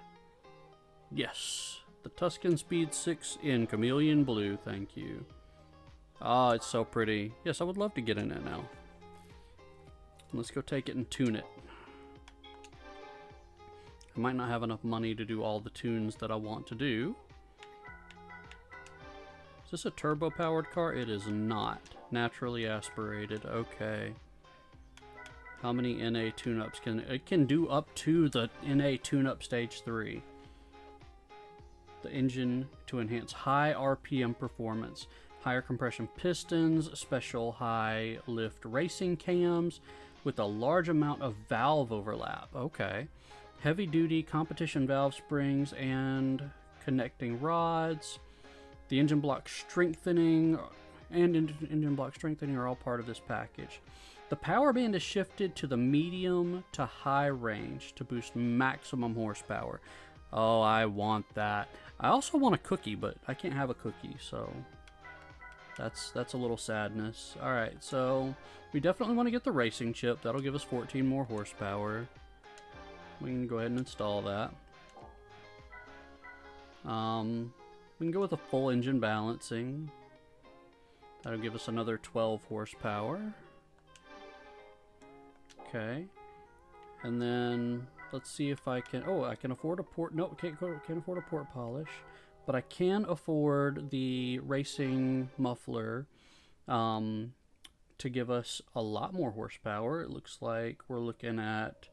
S1: yes, the Tuscan Speed 6 in Chameleon blue, thank you. Ah, it's so pretty. Yes, I would love to get in it now. Let's go take it and tune it. I might not have enough money to do all the tunes that I want to do. Is this a turbo-powered car? It is not. Naturally aspirated. Okay. How many NA tune-ups can... It can do up to the NA tune-up stage 3. The engine to enhance high RPM performance. Higher compression pistons, special high lift racing cams with a large amount of valve overlap. Okay. Heavy duty competition valve springs and connecting rods. The engine block strengthening and engine block strengthening are all part of this package. The power band is shifted to the medium to high range to boost maximum horsepower. Oh, I want that. I also want a cookie, but I can't have a cookie, so that's a little sadness. All right, so we definitely want to get the racing chip. That'll give us 14 more horsepower. We can go ahead and install that. We can go with a full engine balancing. That'll give us another 12 horsepower. Okay. And then let's see if I can... Oh, I can afford a port... No, can't afford a port polish. But I can afford the racing muffler to give us a lot more horsepower. It looks like we're looking at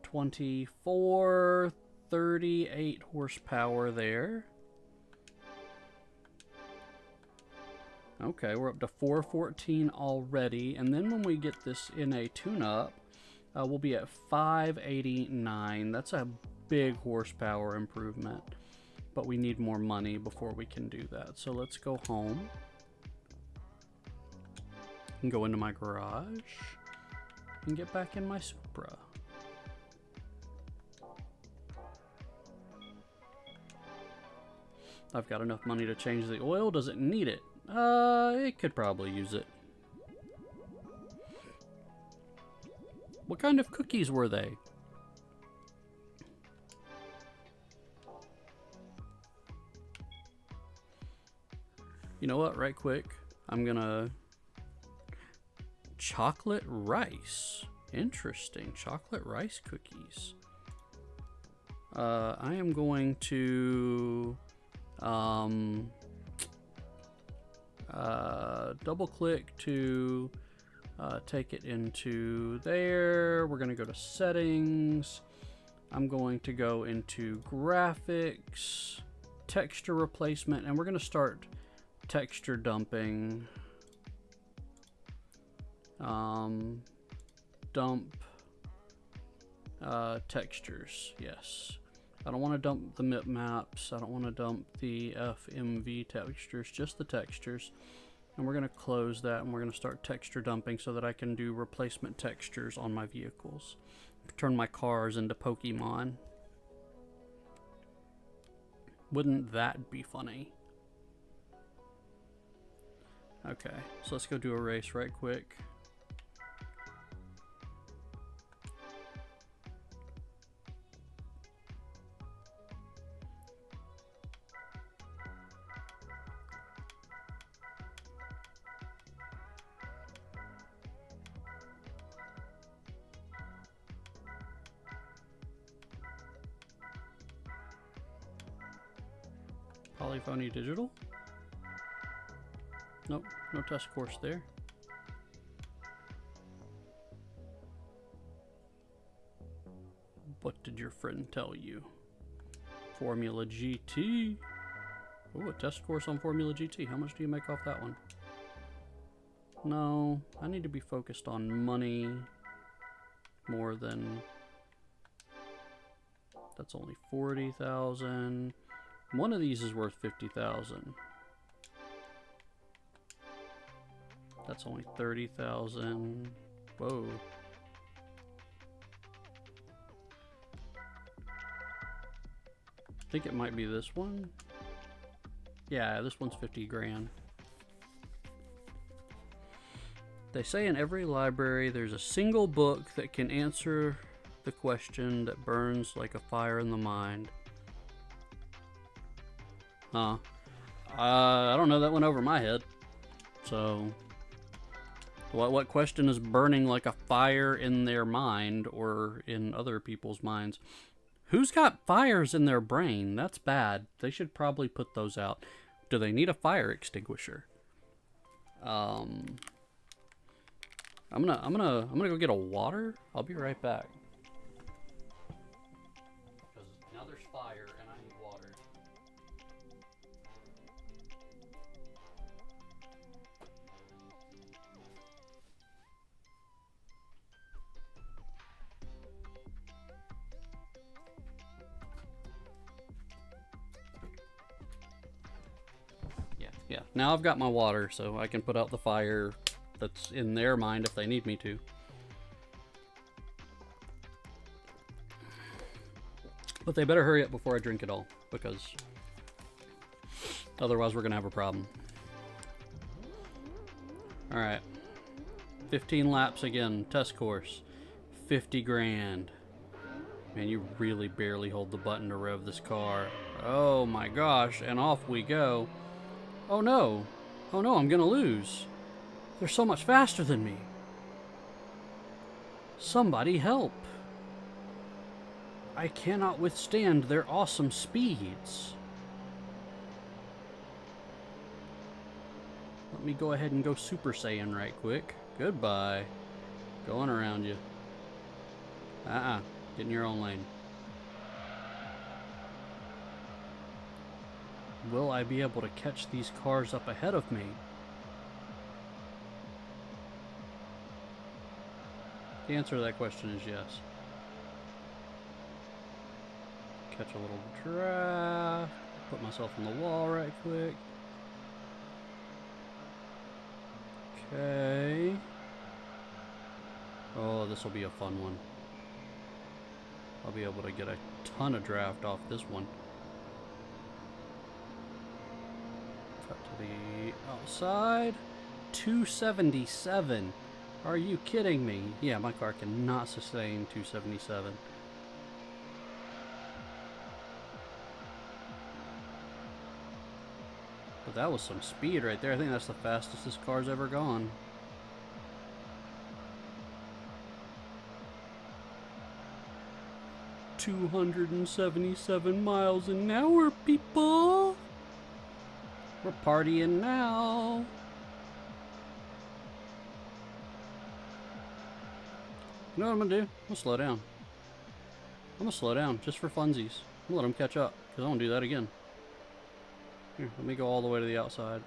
S1: 24, 38 horsepower there. Okay, we're up to 414 already. And then when we get this in a tune-up, we'll be at 589. That's a big horsepower improvement. But we need more money before we can do that. So let's go home. And go into my garage. And get back in my Supra. I've got enough money to change the oil. Does it need it? It could probably use it. What kind of cookies were they? You know what, right quick, I'm gonna... Chocolate rice. Interesting, chocolate rice cookies. I am going to... double click to take it into there. We're gonna go to settings. I'm going to go into graphics, texture replacement, and we're gonna start texture dumping. Dump textures. Yes. I don't want to dump the MIP maps. I don't want to dump the FMV textures, just the textures. And we're going to close that and we're going to start texture dumping so that I can do replacement textures on my vehicles. Turn my cars into Pokemon. Wouldn't that be funny? Okay, so let's go do a race right quick. Polyphony Digital? Nope, no test course there. What did your friend tell you? Formula GT. Oh, a test course on Formula GT. How much do you make off that one? No, I need to be focused on money more than... That's only 40,000. One of these is worth 50,000. That's only 30,000. Whoa. I think it might be this one. Yeah, this one's 50 grand. They say in every library there's a single book that can answer the question that burns like a fire in the mind. Huh. I don't know, that went over my head. So, what question is burning like a fire in their mind or in other people's minds? Who's got fires in their brain? That's bad. They should probably put those out. Do they need a fire extinguisher? I'm gonna go get a water. I'll be right back. Because now there's fire and I need water. Yeah. Now I've got my water, so I can put out the fire that's in their mind if they need me to. But they better hurry up before I drink it all, because otherwise we're gonna have a problem. Alright. 15 laps again, test course. 50 grand. Man, you really barely hold the button to rev this car. Oh my gosh, and off we go. Oh no. Oh no, I'm gonna lose. They're so much faster than me. Somebody help. I cannot withstand their awesome speeds. Let me go ahead and go Super Saiyan right quick. Goodbye. Going around you. Get in your own lane. Will I be able to catch these cars up ahead of me? The answer to that question is yes. Catch a little draft. Put myself on the wall right quick. Okay. Oh, this will be a fun one. I'll be able to get a ton of draft off this one. Cut to the outside. 277. Are you kidding me? Yeah, my car cannot sustain 277. But that was some speed right there. I think that's the fastest this car's ever gone. $277 miles an hour, people. We're partying now. You know what I'm gonna do? I'm gonna slow down. I'm gonna slow down just for funsies. I'm gonna let them catch up because I won't do that again. Here, let me go all the way to the outside.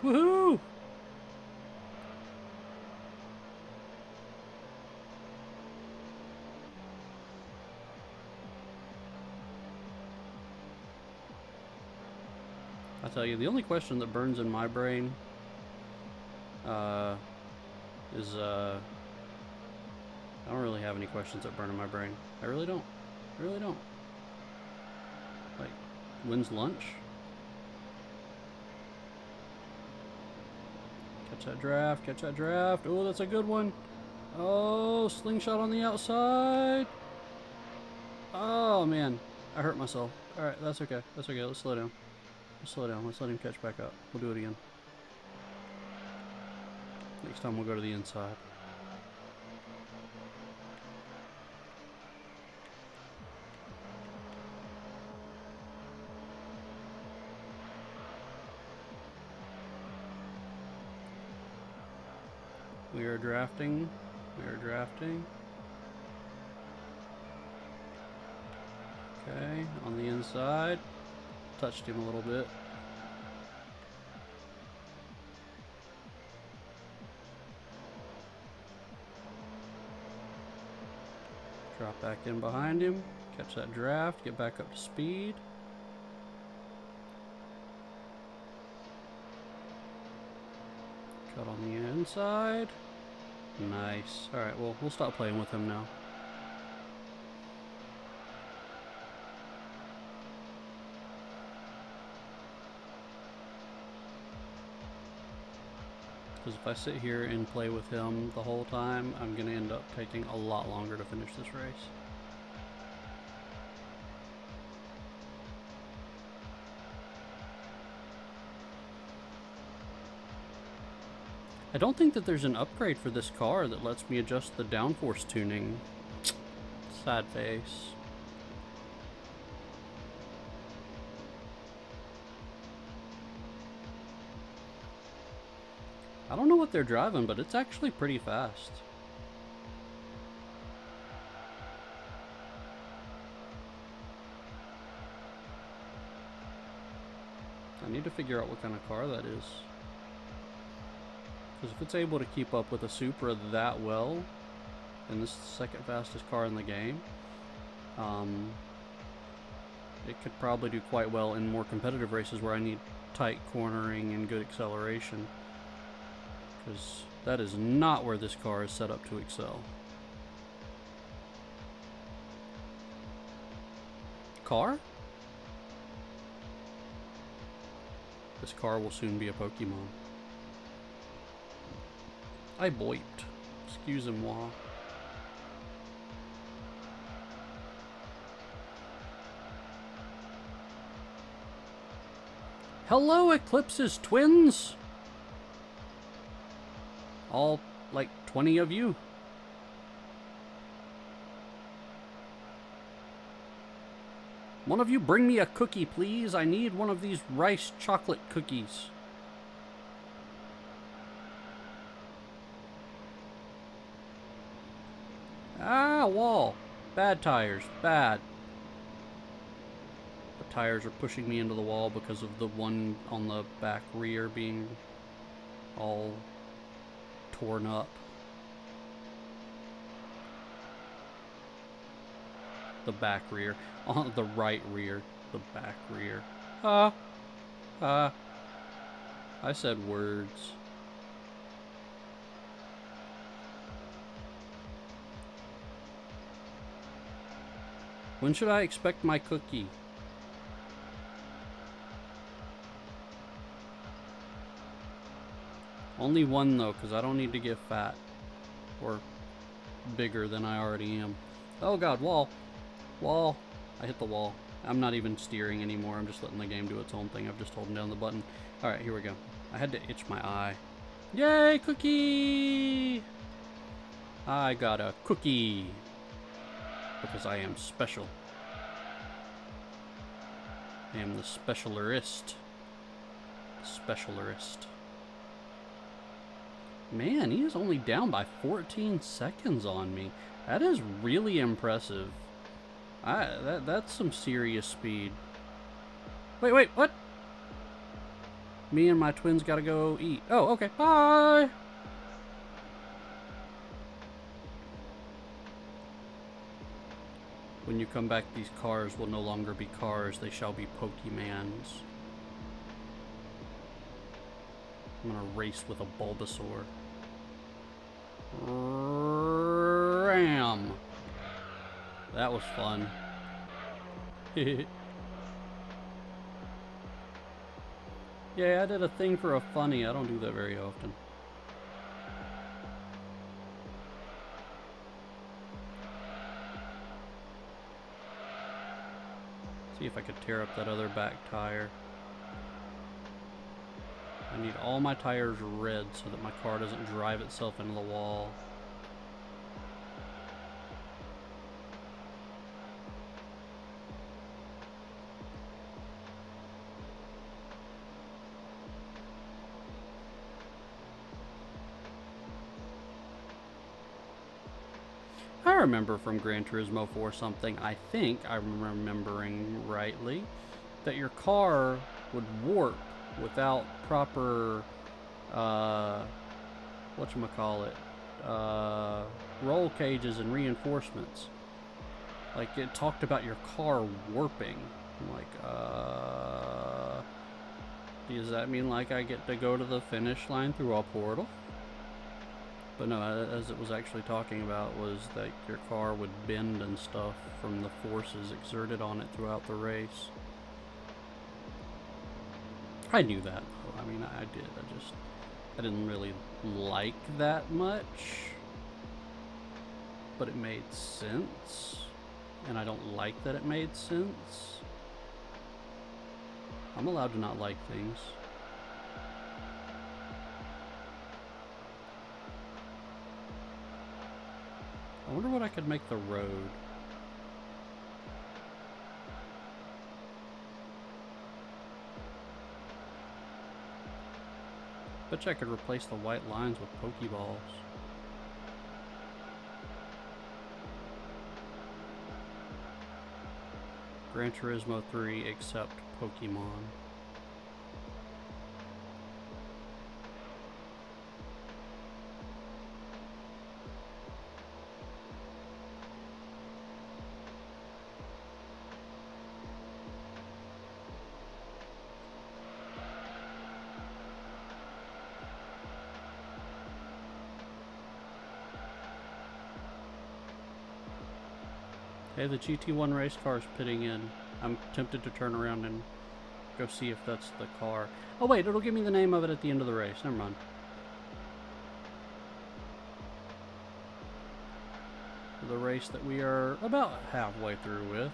S1: Woohoo! I tell you, the only question that burns in my brain is I don't really have any questions that burn in my brain. I really don't. I really don't. Like, when's lunch? Catch that draft, catch that draft. Oh, that's a good one. Oh, slingshot on the outside. Oh, man. I hurt myself. Alright, that's okay. That's okay. Let's slow down. Let's slow down. Let's let him catch back up. We'll do it again. Next time we'll go to the inside. We are drafting. We are drafting. Okay, on the inside. Touched him a little bit. Drop back in behind him. Catch that draft. Get back up to speed. Cut on the inside. Nice. Alright, well, we'll stop playing with him now. Because if I sit here and play with him the whole time, I'm going to end up taking a lot longer to finish this race. I don't think that there's an upgrade for this car that lets me adjust the downforce tuning. Sad face. I don't know what they're driving, but it's actually pretty fast. I need to figure out what kind of car that is. Because if it's able to keep up with a Supra that well, and this is the second fastest car in the game, it could probably do quite well in more competitive races where I need tight cornering and good acceleration. Because that is not where this car is set up to excel. Car? This car will soon be a Pokemon. I boiped. Excusez-moi. Hello, Eclipse's twins! All, like, 20 of you. One of you bring me a cookie, please. I need one of these rice chocolate cookies. Ah, wall. Bad tires. Bad. The tires are pushing me into the wall because of the one on the back rear being all torn up. The back rear. On the right rear. The back rear. I said words. When should I expect my cookie? Only one though, because I don't need to get fat. Or bigger than I already am. Oh god, wall. Wall. I hit the wall. I'm not even steering anymore. I'm just letting the game do its own thing. I'm just holding down the button. Alright, here we go. I had to itch my eye. Yay, cookie! I got a cookie. Because I am special. I am the specialerist. Specialerist. Man, he is only down by 14 seconds on me. That is really impressive. That's some serious speed. Wait, what? Me and my twins gotta go eat. Oh, okay. Bye! When you come back, these cars will no longer be cars. They shall be Pokemans. I'm gonna race with a Bulbasaur. Ram! That was fun. Yeah, I did a thing for a funny. I don't do that very often. See if I could tear up that other back tire. I need all my tires red so that my car doesn't drive itself into the wall. I remember from Gran Turismo 4 something, I think I'm remembering rightly, that your car would warp without proper, whatchamacallit, roll cages and reinforcements. Like, it talked about your car warping. I'm like, does that mean like I get to go to the finish line through a portal? But no, as it was actually talking about was that your car would bend and stuff from the forces exerted on it throughout the race. I knew that, though. I mean, I did. I didn't really like that much. But it made sense. And I don't like that it made sense. I'm allowed to not like things. I wonder what I could make the road. Bet you I could replace the white lines with Pokeballs. Gran Turismo 3 except Pokemon. Hey, the GT1 race car is pitting in. I'm tempted to turn around and go see if that's the car. Oh wait, it'll give me the name of it at the end of the race. Never mind. The race that we are about halfway through with.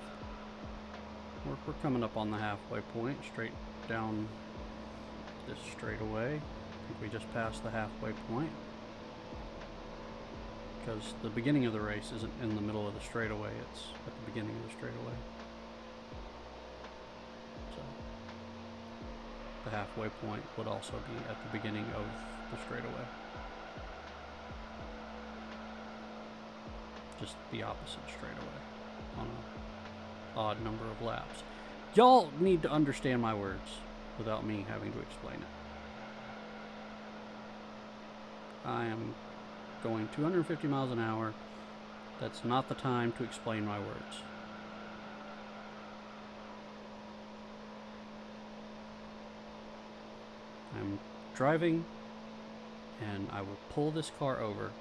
S1: We're coming up on the halfway point, straight down this straightaway. I think we just passed the halfway point. Because the beginning of the race isn't in the middle of the straightaway, it's at the beginning of the straightaway. So, the halfway point would also be at the beginning of the straightaway. Just the opposite straightaway on an odd number of laps. Y'all need to understand my words without me having to explain it. I am going 250 miles an hour. That's not the time to explain my words. I'm driving and I will pull this car over.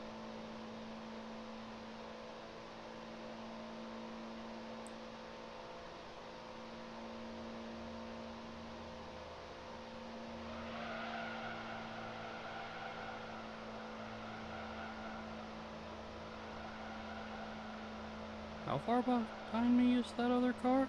S1: How far behind me is that other car?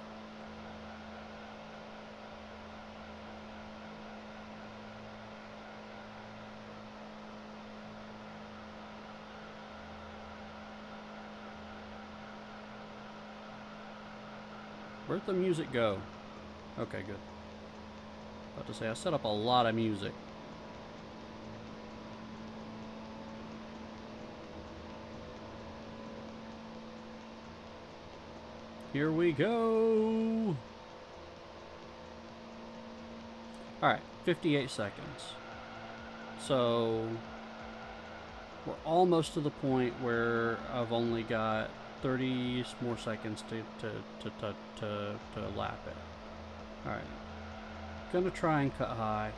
S1: Where'd the music go? Okay, good. About to say, I set up a lot of music. Here we go! Alright, 58 seconds. So, we're almost to the point where I've only got 30 more seconds to lap it. Alright. Gonna try and cut high.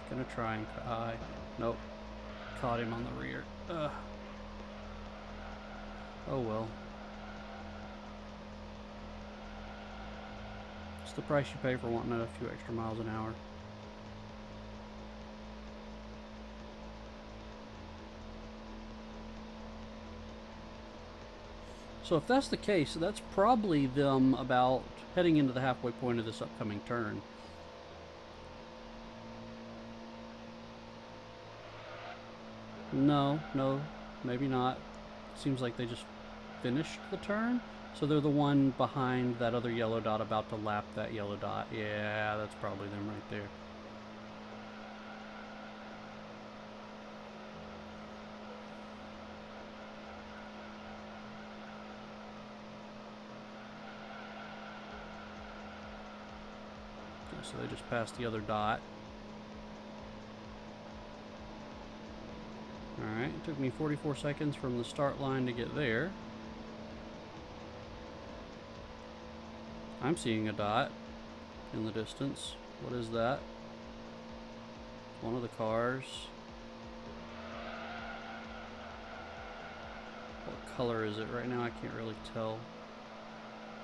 S1: Nope. Caught him on the rear. Ugh. Oh well. It's the price you pay for wanting a few extra miles an hour. So if that's the case, that's probably them about heading into the halfway point of this upcoming turn. No, maybe not. Seems like they just finished the turn. So they're the one behind that other yellow dot about to lap that yellow dot. Yeah, that's probably them right there. so they just passed the other dot. Alright, it took me 44 seconds from the start line to get there. I'm seeing a dot in the distance. What is that? One of the cars. What color is it right now? I can't really tell.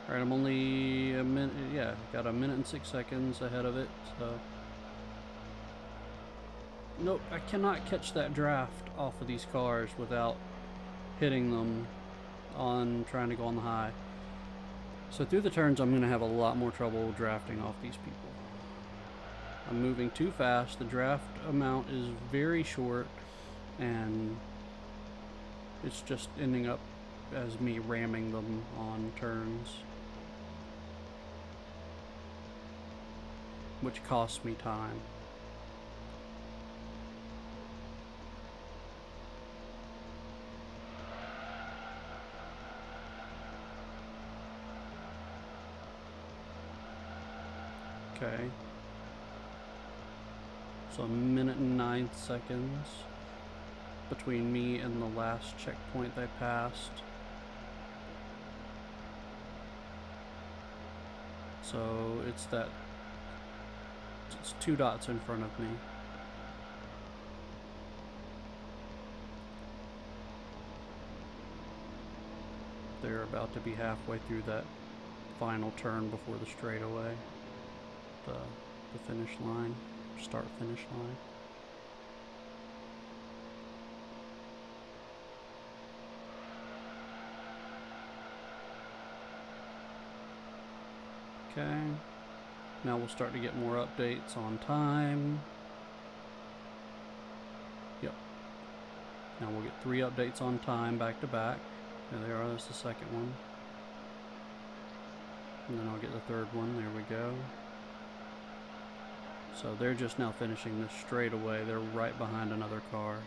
S1: Alright, I'm only a minute, yeah, got a minute and 6 seconds ahead of it, so. Nope, I cannot catch that draft off of these cars without hitting them on trying to go on the high. So through the turns, I'm going to have a lot more trouble drafting off these people. I'm moving too fast, the draft amount is very short, and it's just ending up as me ramming them on turns, which costs me time. Okay. So a minute and 9 seconds between me and the last checkpoint they passed. So it's 2 dots in front of me. They're about to be halfway through that final turn before the straightaway, the finish line, start finish line. Okay, now we'll start to get more updates on time. Yep. Now we'll get 3 updates on time back to back. There they are, that's the second one. And then I'll get the third one, there we go. So they're just now finishing this straightaway. They're right behind another car.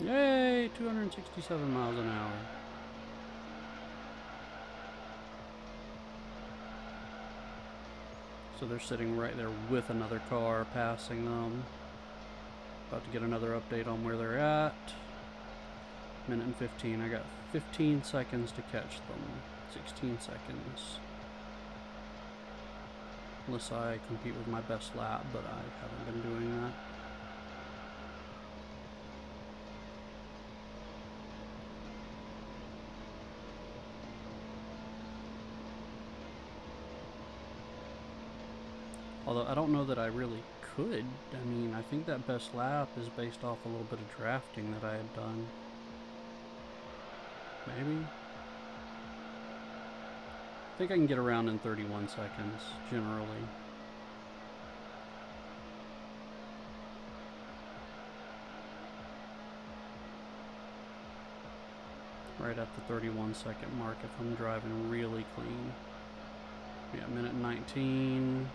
S1: Yay! 267 miles an hour. So they're sitting right there with another car passing them. About to get another update on where they're at. Minute and 15. I got 15 seconds to catch them. 16 seconds. Unless I compete with my best lap, but I haven't been doing that. Although I don't know that I really could. I mean, I think that best lap is based off a little bit of drafting that I had done. Maybe? I think I can get around in 31 seconds, generally. Right at the 31 second mark if I'm driving really clean. Yeah, minute 19.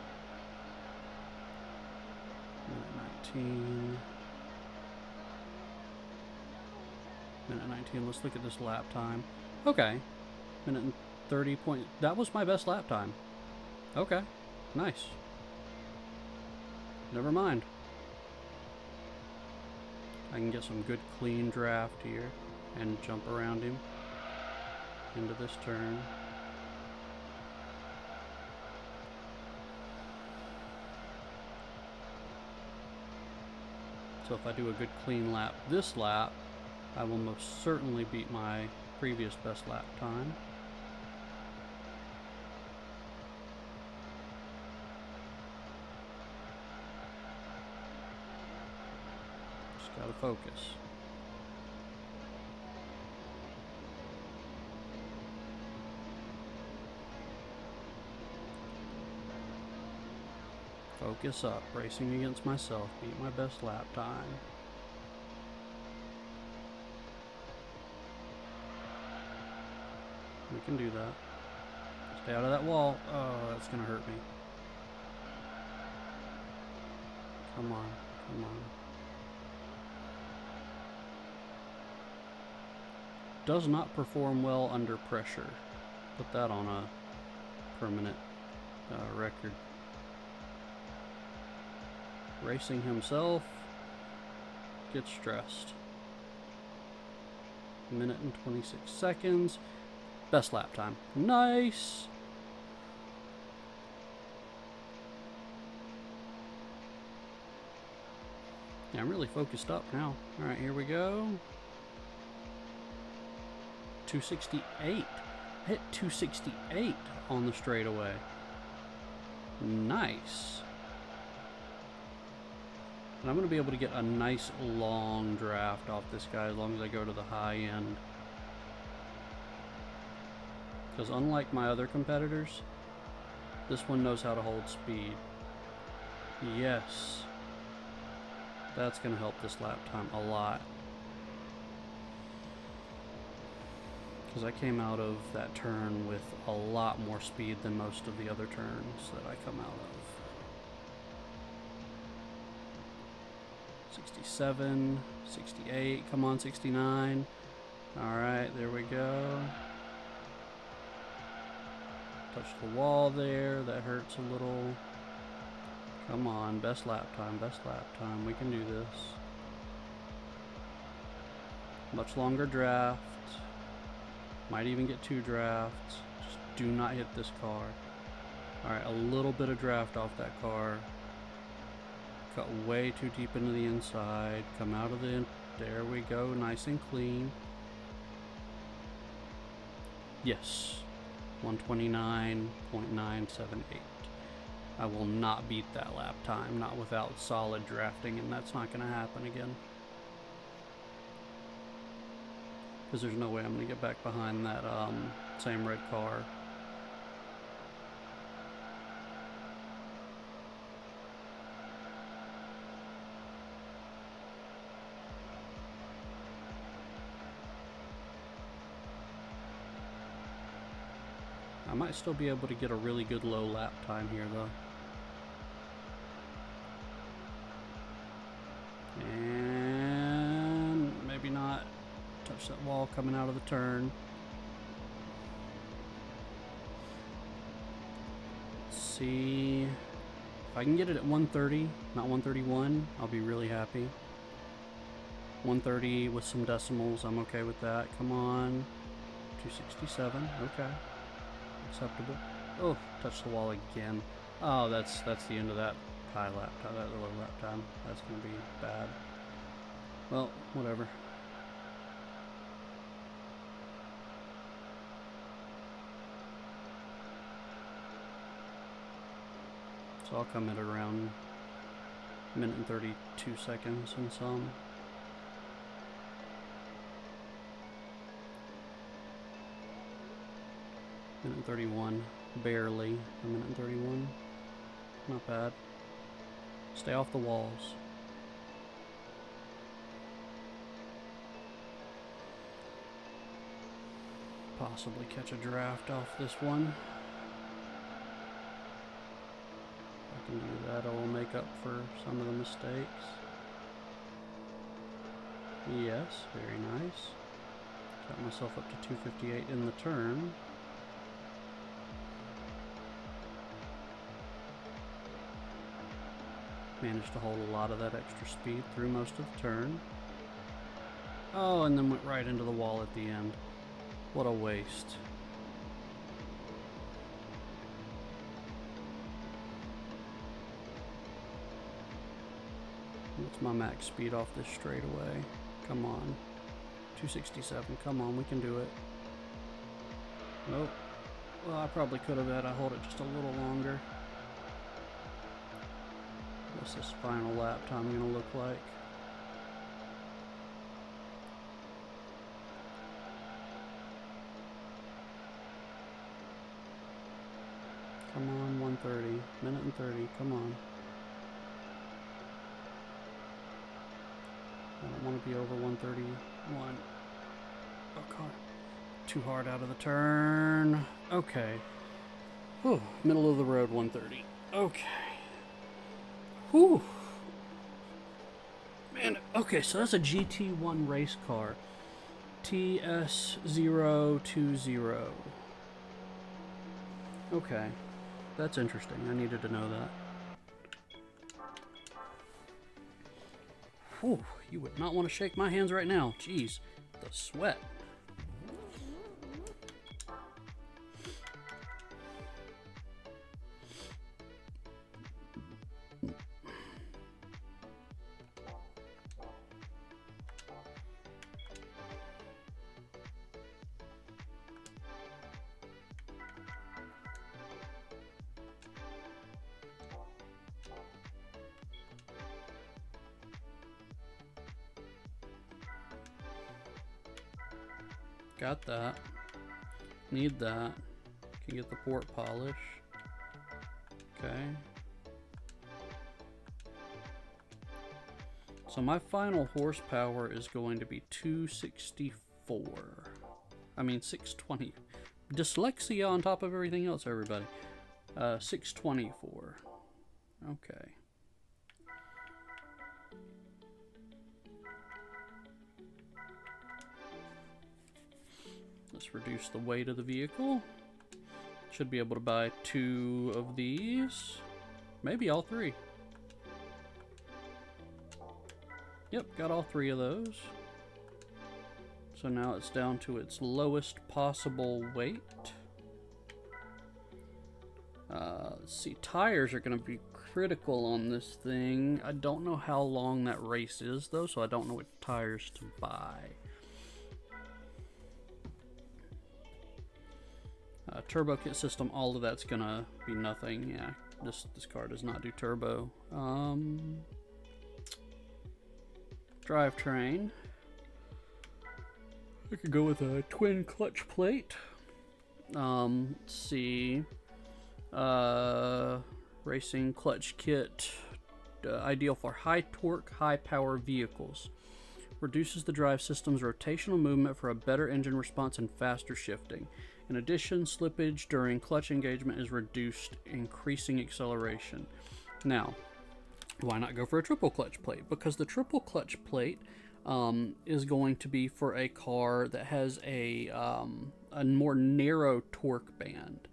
S1: Minute 19. Let's look at this lap time. Okay. Minute and 30 point. That was my best lap time. Okay. Nice. Never mind. I can get some good clean draft here and jump around him into this turn. So if I do a good clean lap this lap, I will most certainly beat my previous best lap time. Just gotta focus. Focus up, racing against myself, beat my best lap time. We can do that. Stay out of that wall. Oh, that's gonna hurt me. Come on, come on. Does not perform well under pressure. Put that on a permanent record. Racing himself gets stressed. Minute and 26 seconds. Best lap time. Nice. Yeah, I'm really focused up now. All right, here we go. 268. I hit 268 on the straightaway. Nice. And I'm going to be able to get a nice long draft off this guy as long as I go to the high end. Because unlike my other competitors, this one knows how to hold speed. Yes. That's going to help this lap time a lot. Because I came out of that turn with a lot more speed than most of the other turns that I come out of. 67, 68, come on, 69. Alright, there we go. Touch the wall there, that hurts a little. Come on, best lap time, we can do this. Much longer draft. Might even get 2 drafts. Just do not hit this car. Alright, a little bit of draft off that car. Cut way too deep into the inside. Come out of the... There we go, nice and clean. Yes. 129.978. I will not beat that lap time, not without solid drafting, and that's not going to happen again. Because there's no way I'm going to get back behind that same red car. I might still be able to get a really good low lap time here though. And maybe not. Touch that wall coming out of the turn. Let's see. If I can get it at 130, not 131, I'll be really happy. 130 with some decimals, I'm okay with that. Come on. 267, okay. Acceptable. Oh, touch the wall again. Oh, that's the end of that high lap time, that low lap time. That's gonna be bad. Well, whatever. So I'll come at around a minute and 32 seconds and some. Minute and 31, barely a minute and 31. Not bad. Stay off the walls. Possibly catch a draft off this one. If I can do that, I will make up for some of the mistakes. Yes, very nice. Got myself up to 258 in the turn. Managed to hold a lot of that extra speed through most of the turn. Oh, and then went right into the wall at the end. What a waste. What's my max speed off this straightaway? Come on. 267, come on, we can do it. Nope. Well, I probably could have had I hold it just a little longer. What's this final lap time gonna look like? Come on, 130, minute and 30, come on. I don't want to be over 131. Oh god. Too hard out of the turn. Okay. Whew, middle of the road 130. Okay. Whew. And okay, so that's a GT1 race car. TS020. Okay, that's interesting. I needed to know that. Whew, you would not want to shake my hands right now. Jeez, the sweat. Got that. Need that. Can get the port polish. Okay. So my final horsepower is going to be 264. I mean 620. Dyslexia on top of everything else, everybody. 624. Okay. Let's reduce the weight of the vehicle. Should be able to buy 2 of these. Maybe all 3. Yep, got all 3 of those. So now it's down to its lowest possible weight. Let's see, tires are going to be critical on this thing. I don't know how long that race is though, so I don't know what tires to buy. Turbo kit system, all of that's gonna be nothing. Yeah, this car does not do turbo. Drivetrain. I could go with a twin clutch plate. Let's see. Racing clutch kit. Ideal for high torque, high power vehicles. Reduces the drive system's rotational movement for a better engine response and faster shifting. In addition, slippage during clutch engagement is reduced, increasing acceleration. Now, why not go for a triple clutch plate? Because the triple clutch plate is going to be for a car that has a more narrow torque band.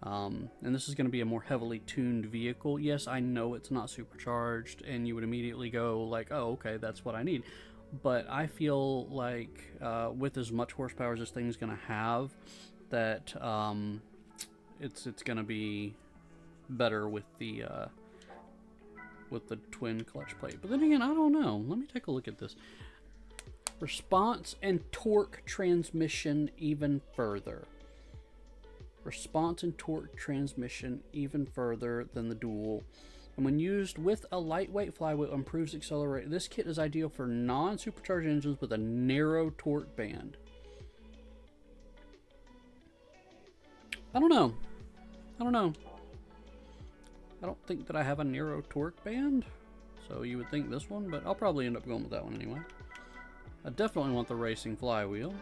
S1: And this is going to be a more heavily tuned vehicle. Yes, I know it's not supercharged, and you would immediately go like, oh, okay, that's what I need. But I feel like with as much horsepower as this thing's going to have, that it's going to be better with the twin clutch plate. But then again, I don't know. Let me take a look at this. Response and torque transmission even further. Response and torque transmission even further than the dual. And when used with a lightweight flywheel, improves acceleration. This kit is ideal for non-supercharged engines with a narrow torque band. I don't know. I don't think that I have a narrow torque band. So you would think this one, but I'll probably end up going with that one anyway. I definitely want the racing flywheel.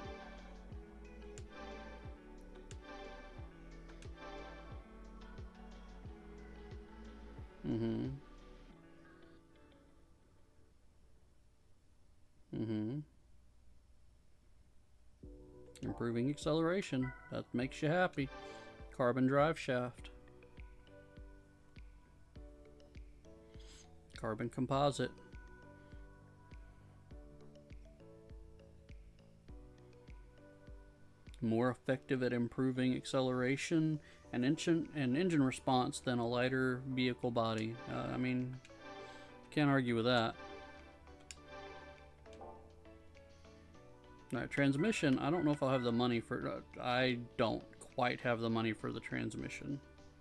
S1: Improving acceleration. That makes you happy. Carbon drive shaft. Carbon composite. More effective at improving acceleration and engine response than a lighter vehicle body. I mean, can't argue with that. Now, transmission, I don't know if I'll have the money for I don't quite have the money for the transmission,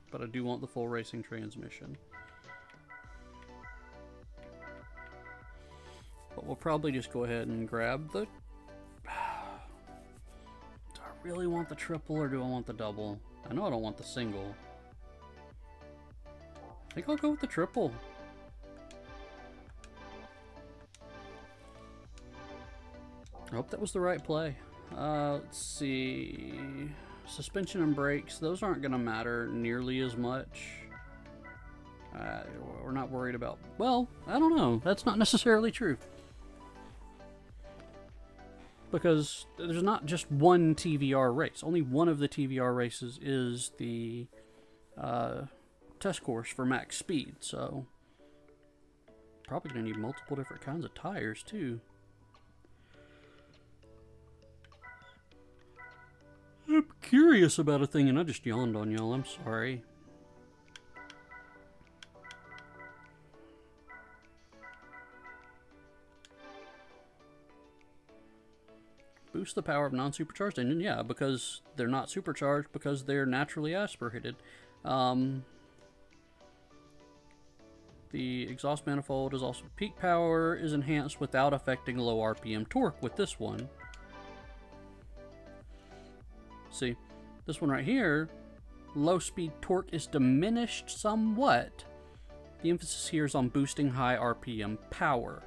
S1: but I do want the full racing transmission. But we'll probably just go ahead and grab the... Do I really want the triple or do I want the double? I know I don't want the single. I think I'll go with the triple. I hope that was the right play. Let's see. Suspension and brakes, those aren't going to matter nearly as much. We're not worried about... Well, I don't know. That's not necessarily true. because there's not just one TVR race. Only one of the TVR races is the test course for max speed, so probably going to need multiple different kinds of tires too. I'm curious about a thing and I just yawned on y'all, I'm sorry. Boost the power of non-supercharged engine, yeah, because they're not supercharged because they're naturally aspirated. The exhaust manifold is also peak power is enhanced without affecting low RPM torque with this one. See, this one right here, low speed torque is diminished somewhat. The emphasis here is on boosting high RPM power.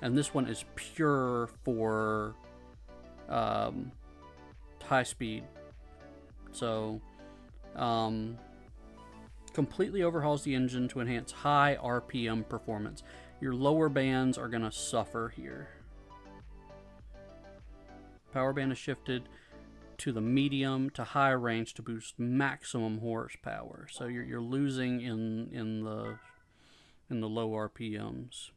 S1: And this one is pure for high speed. So, completely overhauls the engine to enhance high RPM performance. Your lower bands are going to suffer here. Power band is shifted to the medium to high range to boost maximum horsepower. So you're losing in the low RPMs.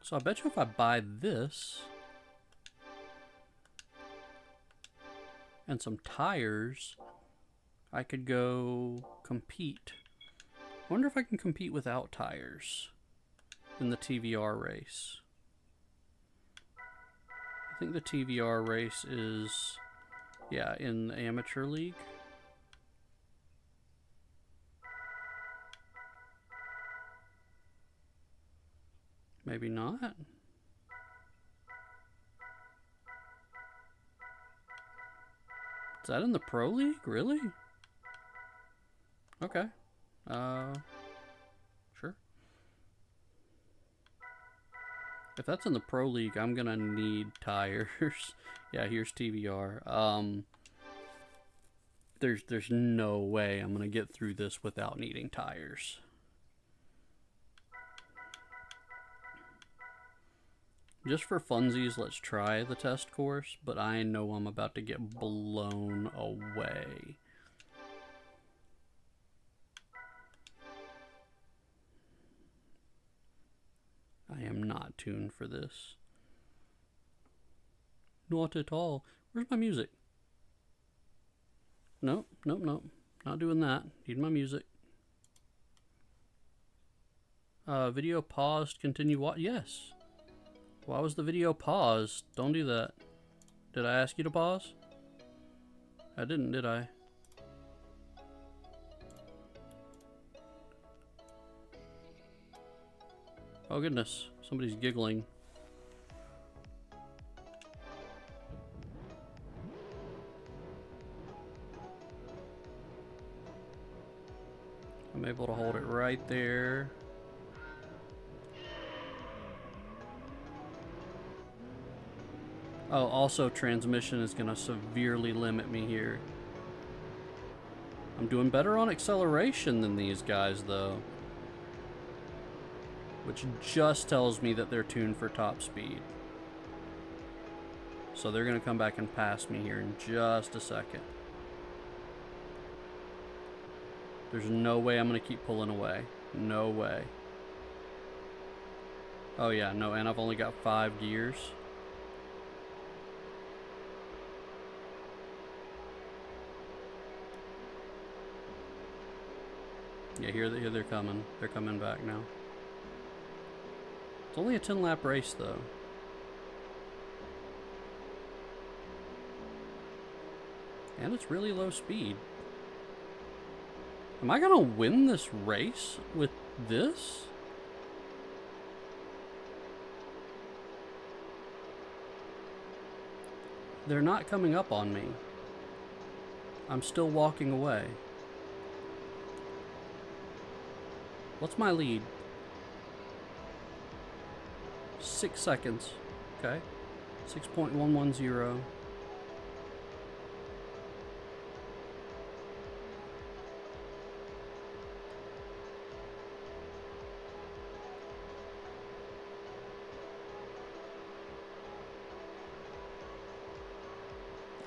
S1: So I bet you if I buy this and some tires, I could go compete. I wonder if I can compete without tires in the TVR race. I think the TVR race is, yeah, in the amateur league. Maybe not. Is that in the Pro League? Really? Okay. Sure. If that's in the Pro League, I'm gonna need tires. Yeah, here's TVR. There's no way I'm gonna get through this without needing tires. Just for funsies, let's try the test course, but I know I'm about to get blown away. I am not tuned for this. Not at all. Where's my music? Nope, nope, nope. Not doing that. Need my music. Video paused. Continue what? Yes. Why was the video paused? Don't do that. Did I ask you to pause? I didn't, did I? Oh goodness, somebody's giggling. I'm able to hold it right there. Oh, also transmission is going to severely limit me here. I'm doing better on acceleration than these guys, though. Which just tells me that they're tuned for top speed. So they're going to come back and pass me here in just a second. There's no way I'm going to keep pulling away. No way. Oh yeah, no, and I've only got 5 gears. Yeah, here they're coming. They're coming back now. It's only a 10-lap race, though. And it's really low speed. Am I gonna win this race with this? They're not coming up on me. I'm still walking away. What's my lead? 6 seconds. Okay. 6.110.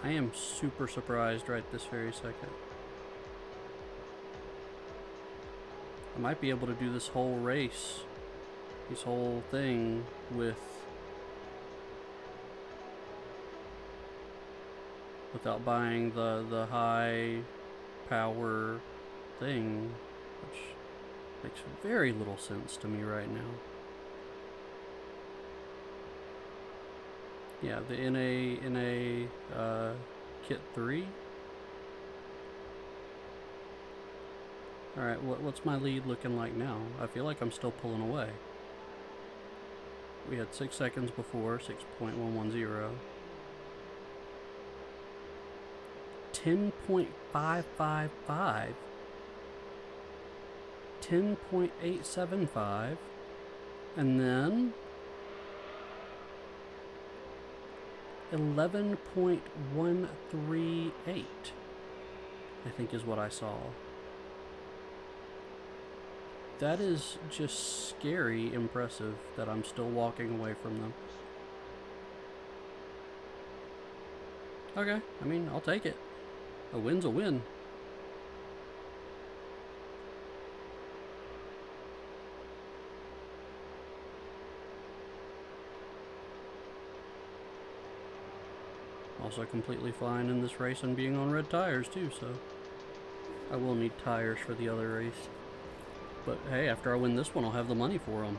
S1: I am super surprised right this very second. I might be able to do this whole race, this whole thing without buying the high power thing, which makes very little sense to me right now. Yeah, the NA Kit 3. Alright, what's my lead looking like now? I feel like I'm still pulling away. We had 6 seconds before, 6.110. 10.555. 10.875. And then 11.138, I think is what I saw. That is just scary impressive that I'm still walking away from them. Okay, I mean, I'll take it. A win's a win. Also completely fine in this race and being on red tires too, so I will need tires for the other race. But hey, after I win this one, I'll have the money for them.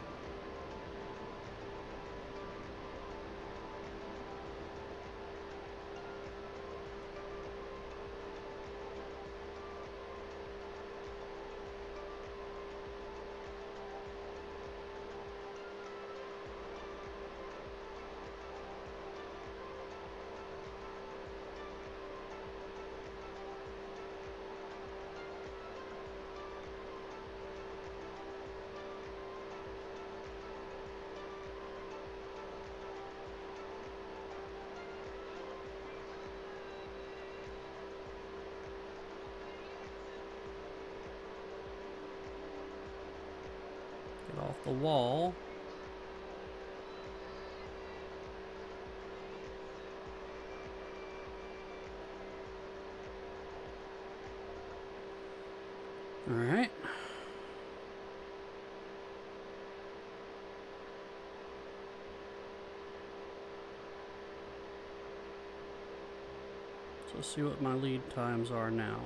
S1: Off the wall. All right. So let's see what my lead times are now.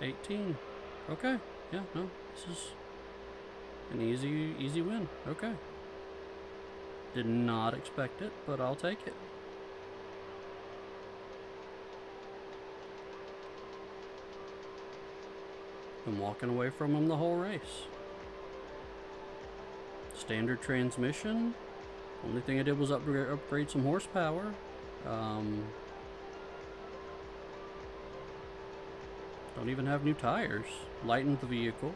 S1: 18. Okay. Yeah, no, this is an easy win. Okay. Did not expect it, but I'll take it. I'm walking away from him the whole race. Standard transmission. Only thing I did was upgrade some horsepower. Don't even have new tires. Lightened the vehicle.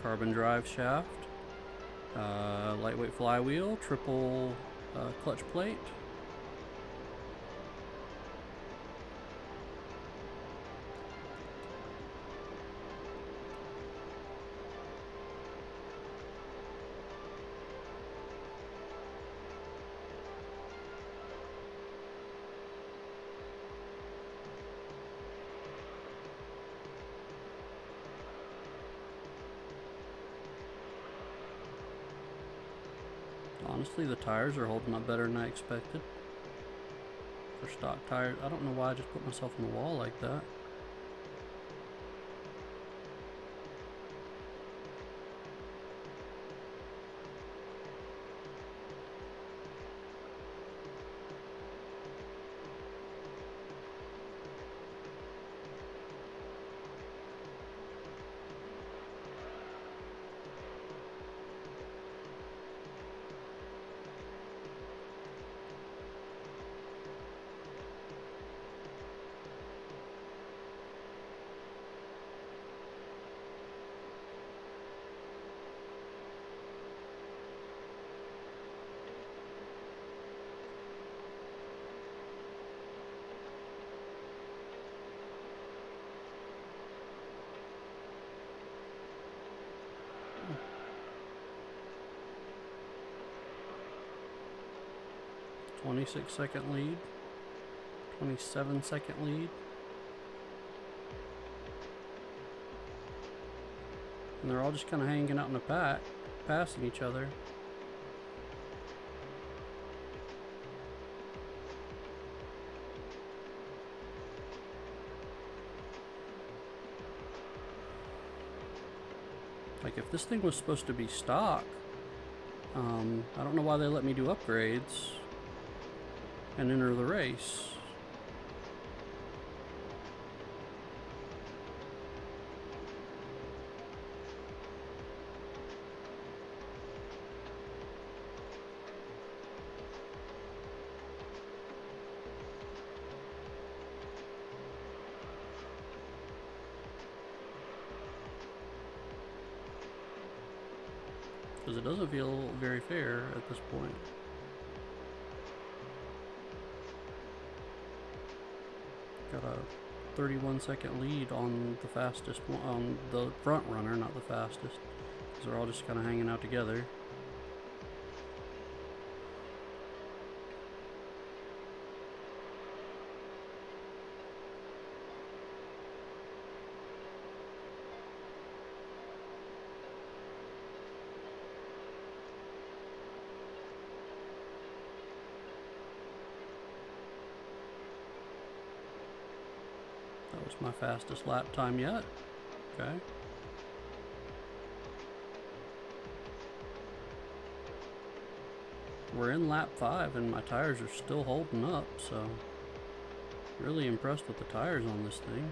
S1: Carbon drive shaft. Lightweight flywheel. Triple clutch plate. Honestly, the tires are holding up better than I expected. For stock tires, I don't know why I just put myself in the wall like that. 26-second lead, 27-second lead. And they're all just kind of hanging out in a pack, passing each other. Like, if this thing was supposed to be stock, I don't know why they let me do upgrades and enter the race. Because it doesn't feel very fair at this point. Got a 31-second lead on the fastest one, on the front runner, not the fastest, because they're all just kind of hanging out together. That was my fastest lap time yet. Okay. We're in lap 5 and my tires are still holding up, so really impressed with the tires on this thing.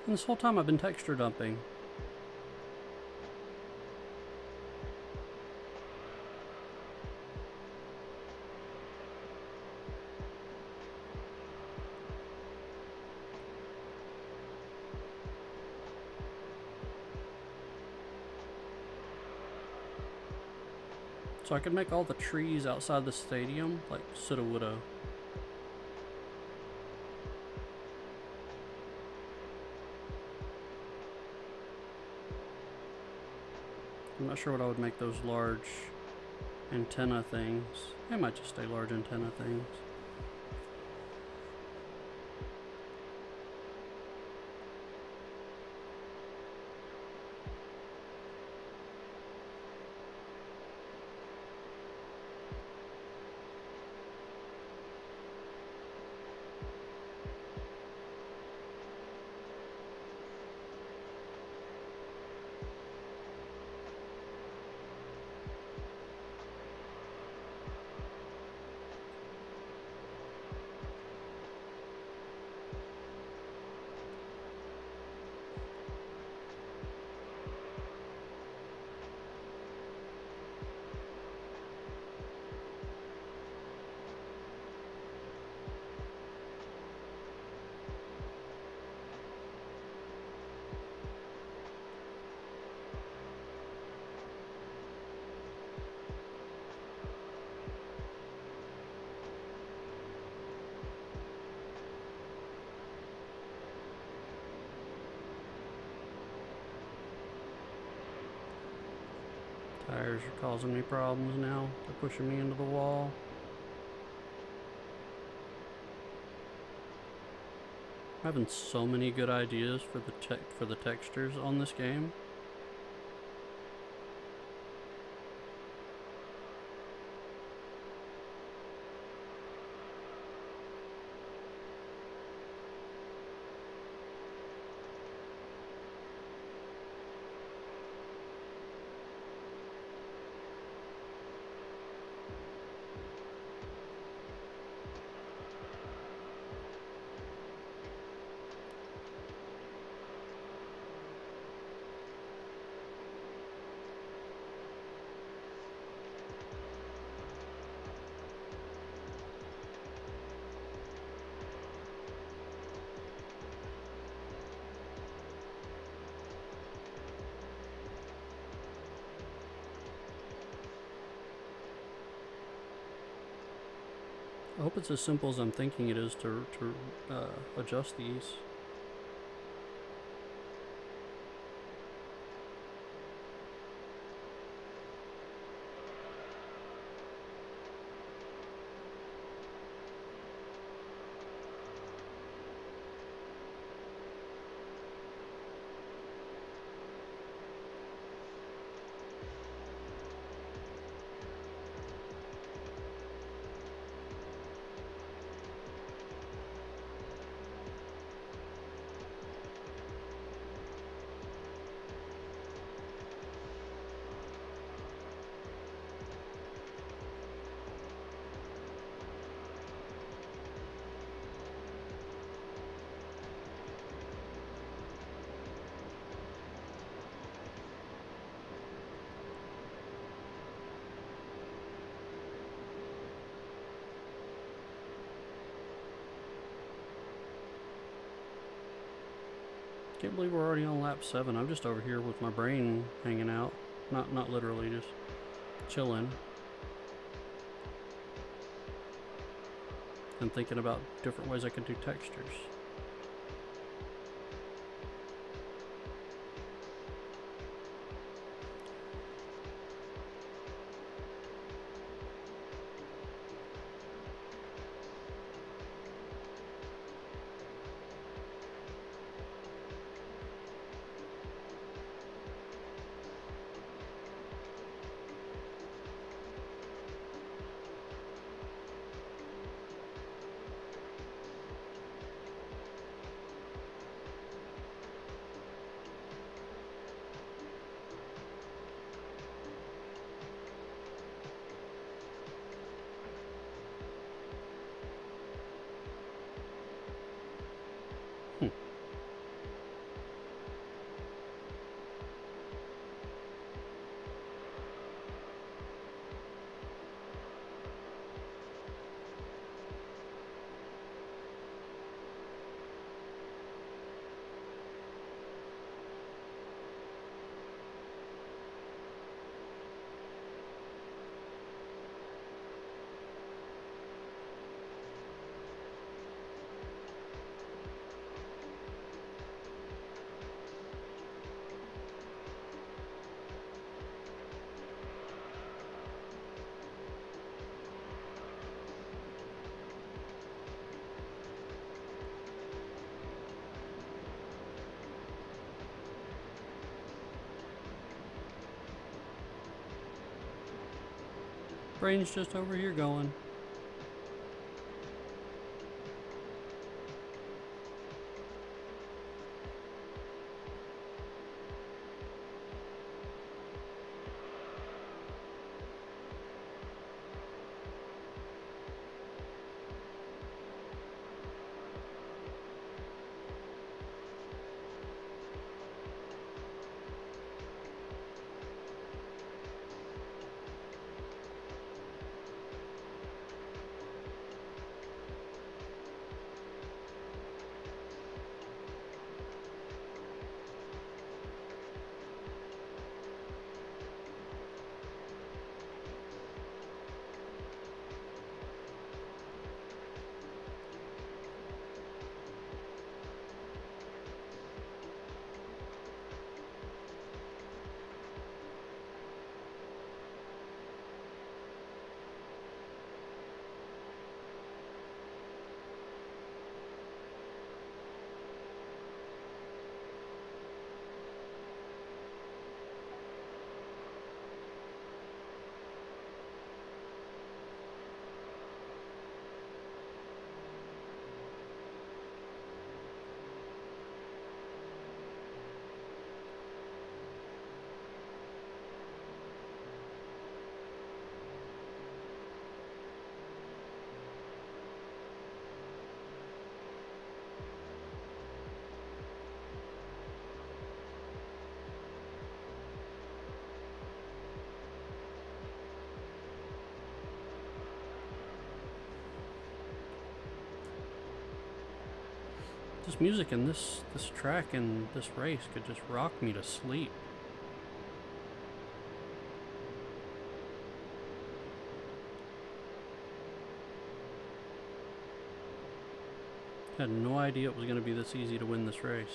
S1: And this whole time I've been texture dumping. So I could make all the trees outside the stadium like shoulda woulda. I'm not sure what I would make those large antenna things. They might just stay large antenna things. Tires are causing me problems now. They're pushing me into the wall. I'm having so many good ideas for the textures on this game. I hope it's as simple as I'm thinking it is to adjust these. Can't believe we're already on lap 7. I'm just over here with my brain hanging out. Not literally, just chilling. And thinking about different ways I could do textures. Brain's just over here going. This music and this track and this race could just rock me to sleep. Had no idea it was going to be this easy to win this race.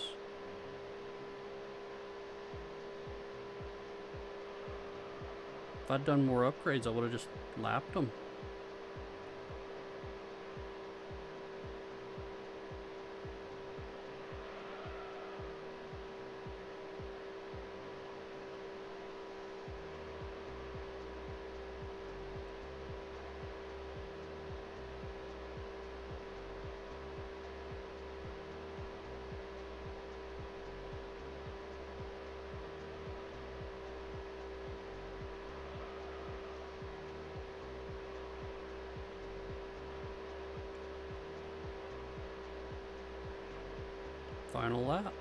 S1: If I'd done more upgrades, I would have just lapped them. Final lap.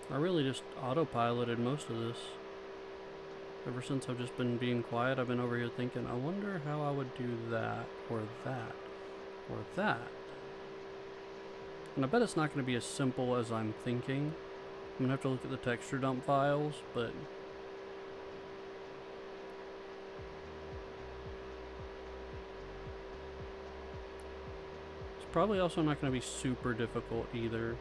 S1: I really just autopiloted most of this. Ever since I've just been being quiet, I've been over here thinking, I wonder how I would do that, or that, or that. And I bet it's not going to be as simple as I'm thinking. I'm going to have to look at the texture dump files, but it's probably also not going to be super difficult either.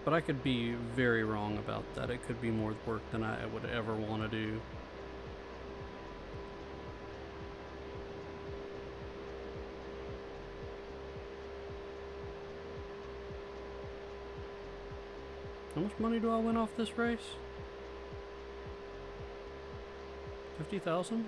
S1: But I could be very wrong about that. It could be more work than I would ever want to do. How much money do I win off this race? 50,000?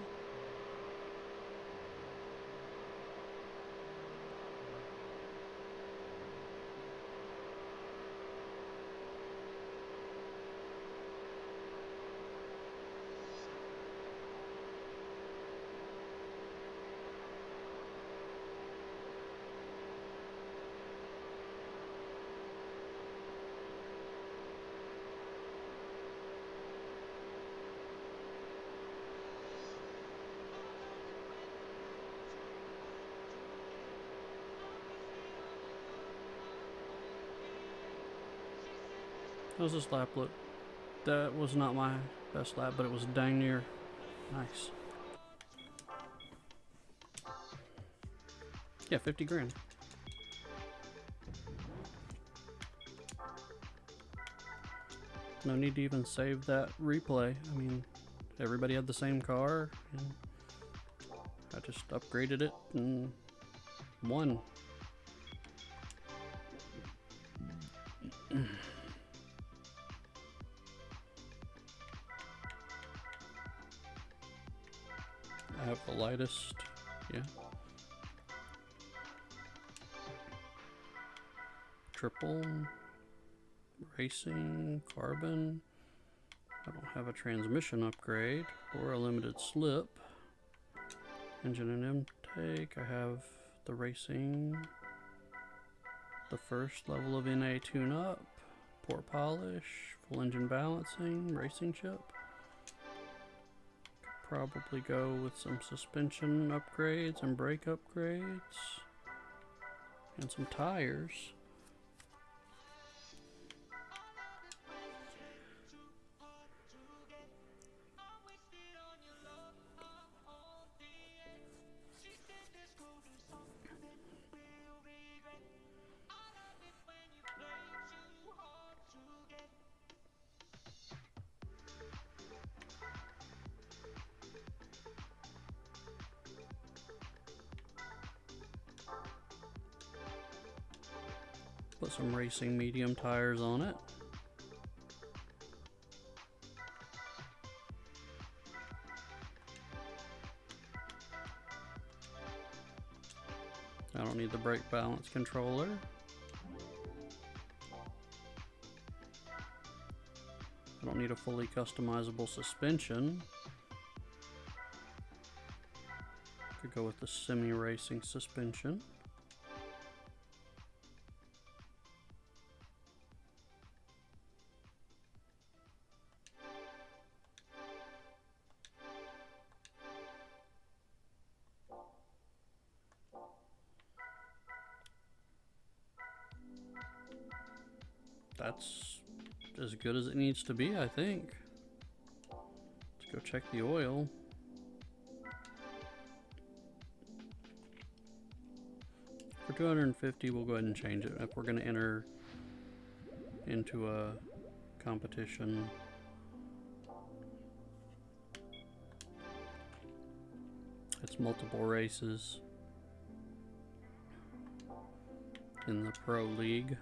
S1: How's this lap look? That was not my best lap, but it was dang near nice. Yeah, 50 grand. No need to even save that replay. I mean, everybody had the same car, and I just upgraded it and won. I have the lightest, yeah. Triple, racing, carbon. I don't have a transmission upgrade or a limited slip. Engine and intake, I have the racing, the first level of NA tune-up, port polish, full engine balancing, racing chip. Probably go with some suspension upgrades and brake upgrades and some tires. Put some racing medium tires on it. I don't need the brake balance controller. I don't need a fully customizable suspension. Could go with the semi-racing suspension. That's as good as it needs to be, I think. Let's go check the oil. For 250, we'll go ahead and change it if we're going to enter into a competition. It's multiple races in the Pro League.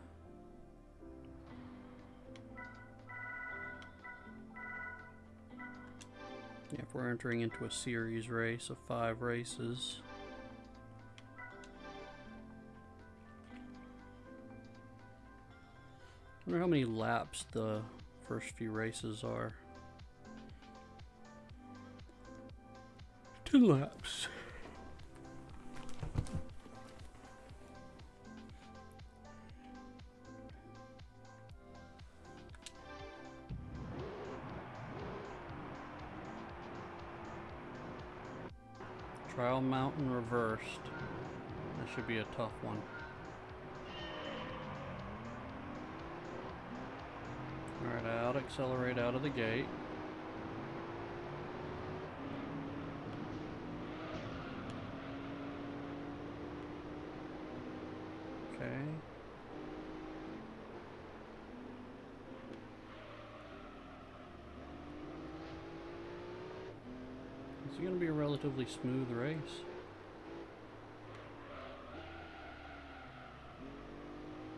S1: Yeah, if we're entering into a series race of 5 races. I wonder how many laps the first few races are. 10 laps. Trial Mountain reversed. That should be a tough one. Alright, out accelerate out of the gate. Okay. It's going to be a relatively smooth race.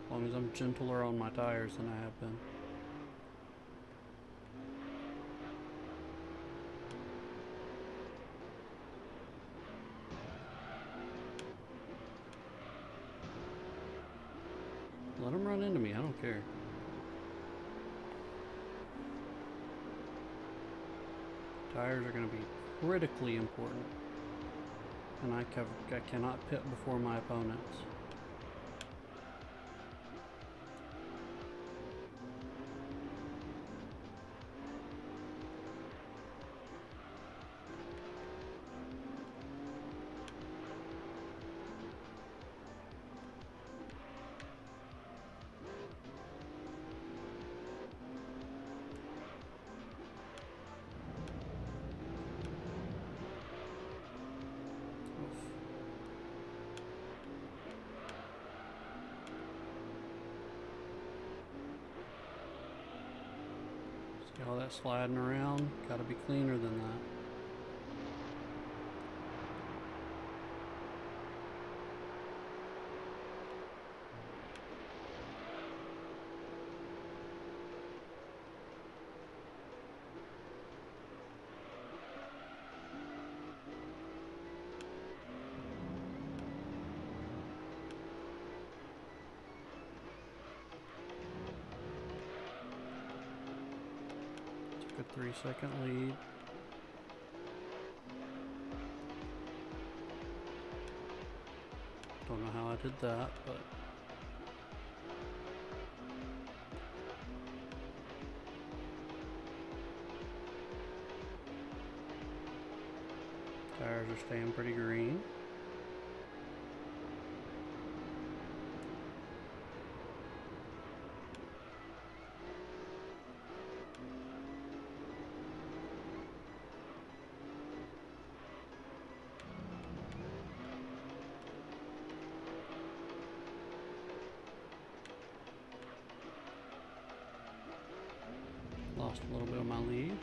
S1: As long as I'm gentler on my tires than I have been. Let them run into me, I don't care. Tires are going to be critically important. And I cannot pit before my opponents. See all that sliding around? Gotta be cleaner than that. Took a 3-second lead. Don't know how I did that, but tires are staying pretty green. Lost a little bit of my lead.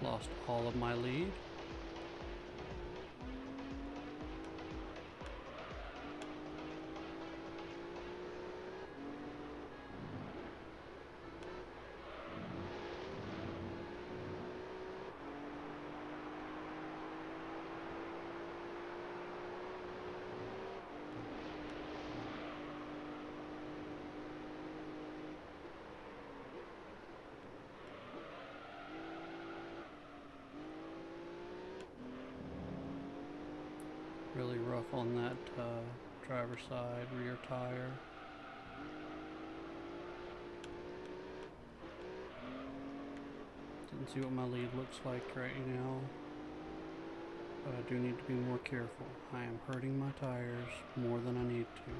S1: Lost all of my lead. Really rough on that driver's side rear tire. Didn't see what my lead looks like right now. but I do need to be more careful. I am hurting my tires more than I need to.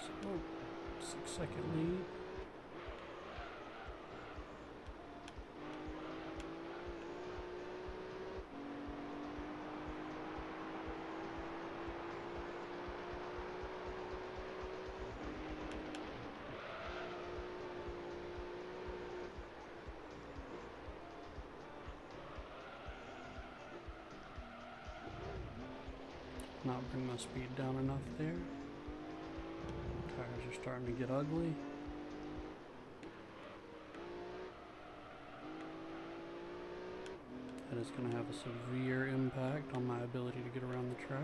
S1: So, 6-second lead. Not bring my speed down enough there. Tires are starting to get ugly. That is going to have a severe impact on my ability to get around the track.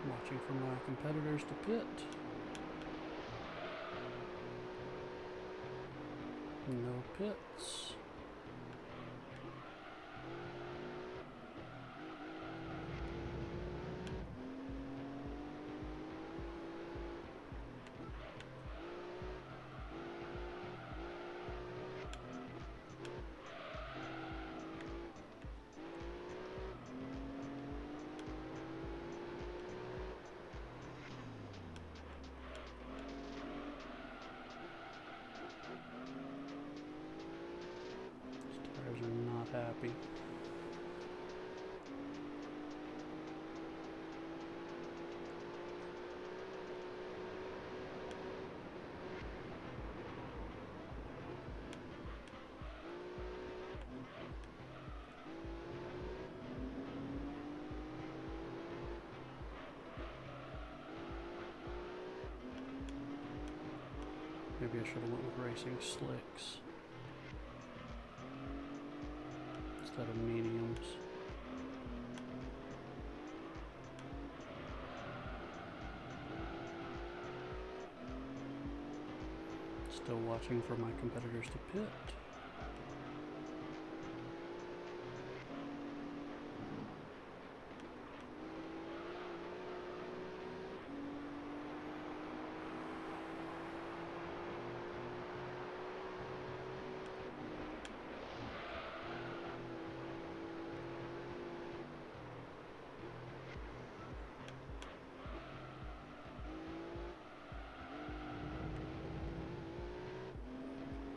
S1: Watching for my competitors to pit. No pits. Tires are not happy. Maybe I should have went with racing slicks instead of mediums. Still watching for my competitors to pit.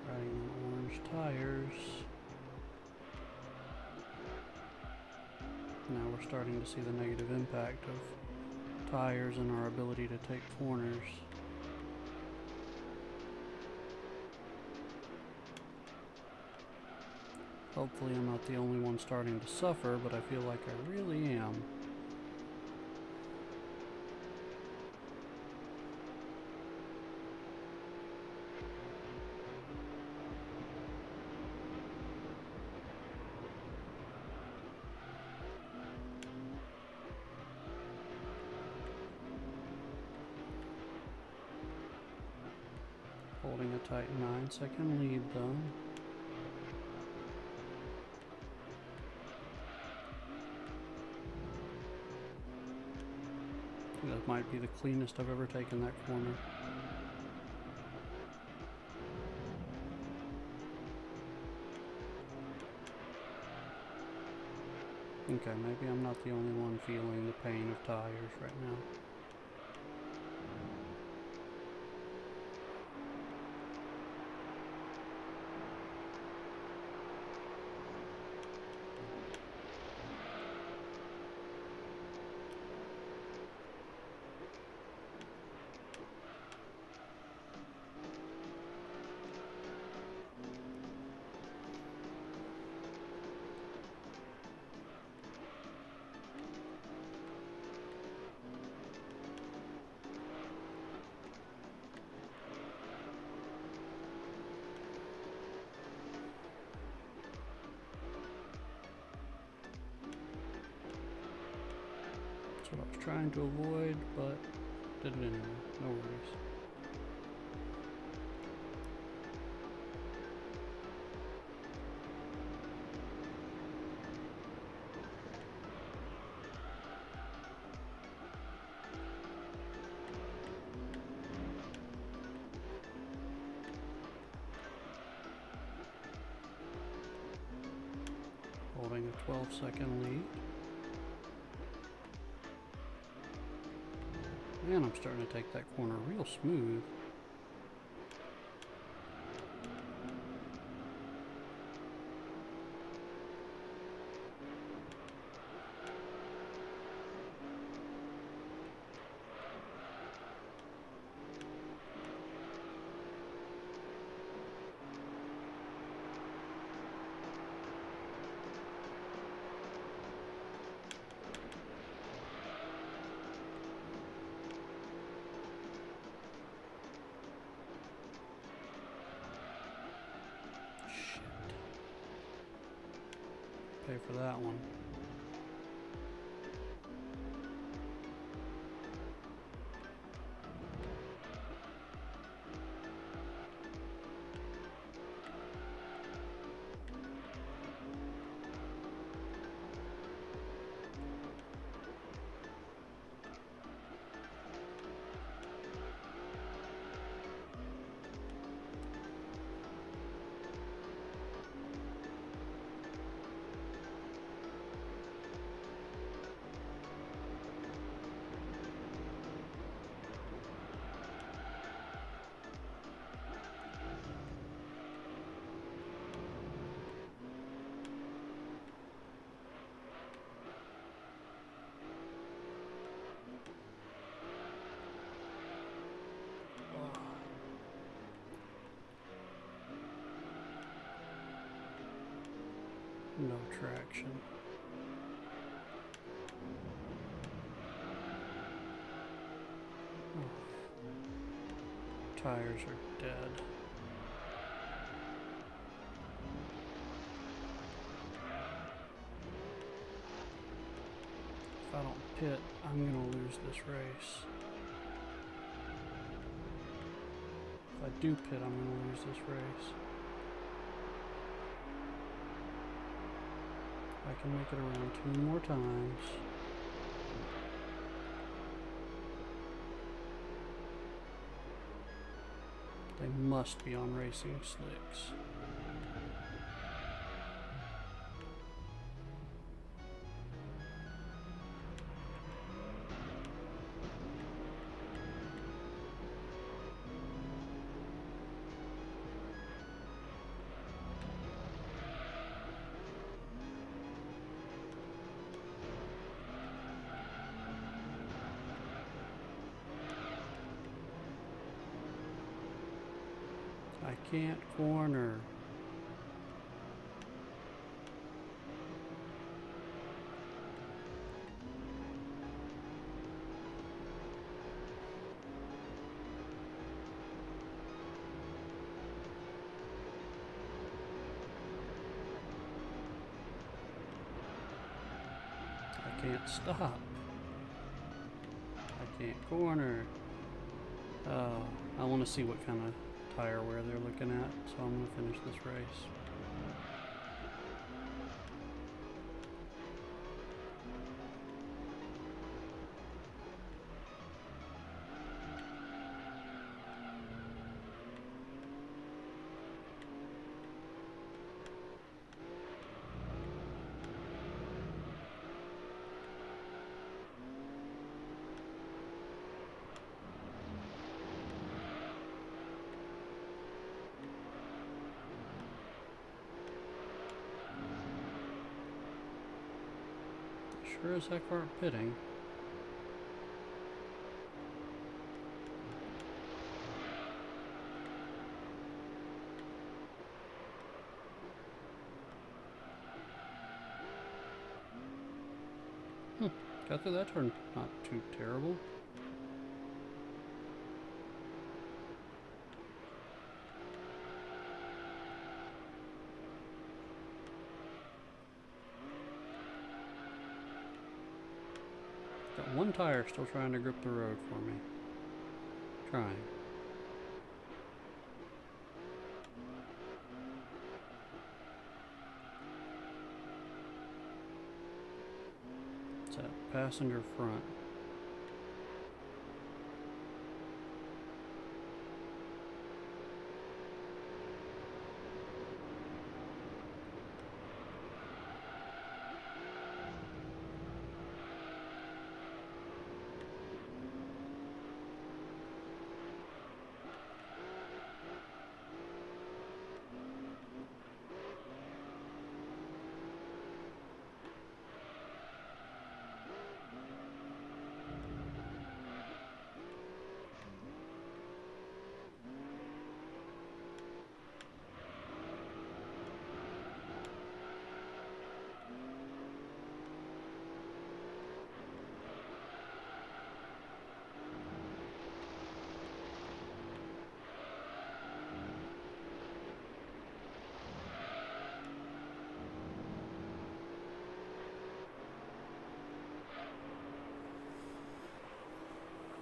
S1: Riding on orange tires. Now we're starting to see the negative impact of tires and our ability to take corners. Hopefully I'm not the only one starting to suffer, but I feel like I really am. tight 9-second lead though. That might be the cleanest I've ever taken that corner. Okay, maybe I'm not the only one feeling the pain of tires right now. That's what I was trying to avoid, but did it anyway. No worries. Holding a 12-second lead. Man, I'm starting to take that corner real smooth. Pay for that one. No traction. Oh. Tires are dead. If I don't pit, I'm gonna lose this race. If I do pit, I'm gonna lose this race. I can make it around 2 more times. They must be on racing slicks. I can't corner. I can't stop. I can't corner. Oh, I want to see what kind of tire wear they're looking at, so I'm going to finish this race. Sure as heck aren't pitting. Got through that turn not too terrible. Got one tire still trying to grip the road for me. Trying. It's that passenger front.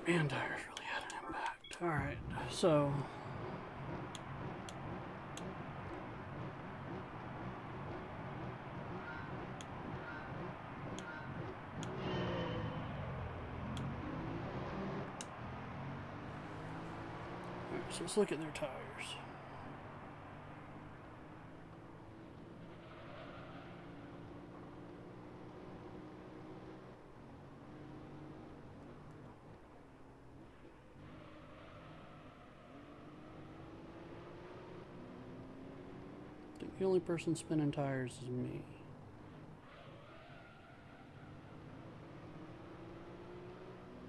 S1: Man, tires really had an impact. Alright, so let's look at their tires. The only person spinning tires is me.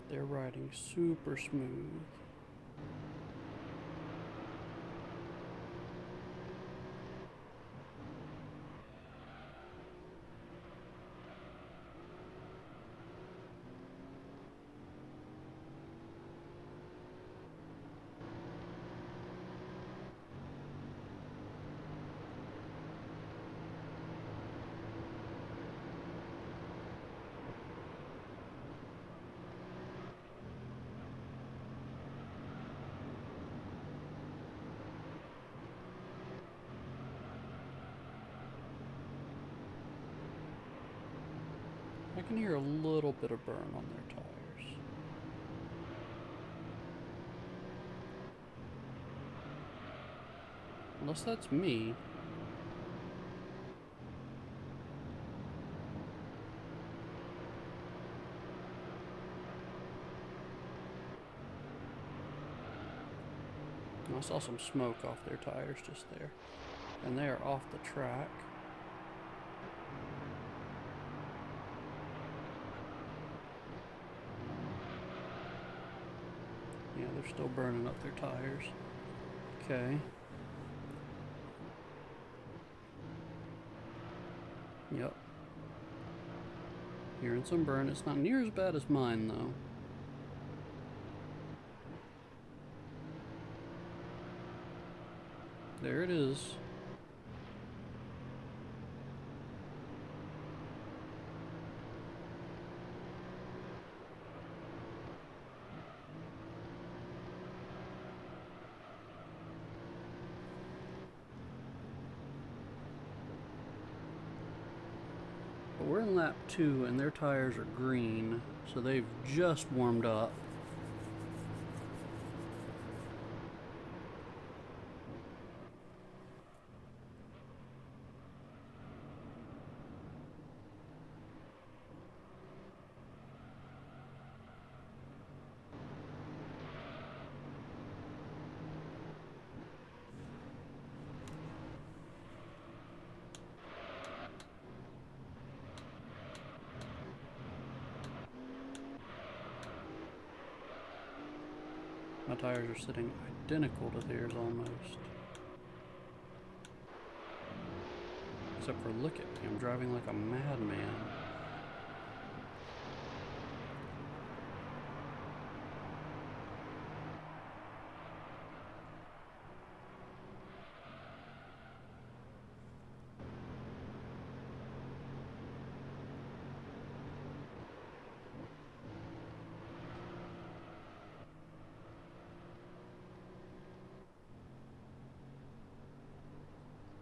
S1: They're riding super smooth. I can hear a little bit of burn on their tires. Unless that's me. I saw some smoke off their tires just there. And they are off the track. Yeah, they're still burning up their tires. Okay. Yep. Hearing some burn. It's not near as bad as mine, though. There it is. But we're in lap 2 and their tires are green, so they've just warmed up. My tires are sitting identical to theirs almost. Except for look at me, I'm driving like a madman.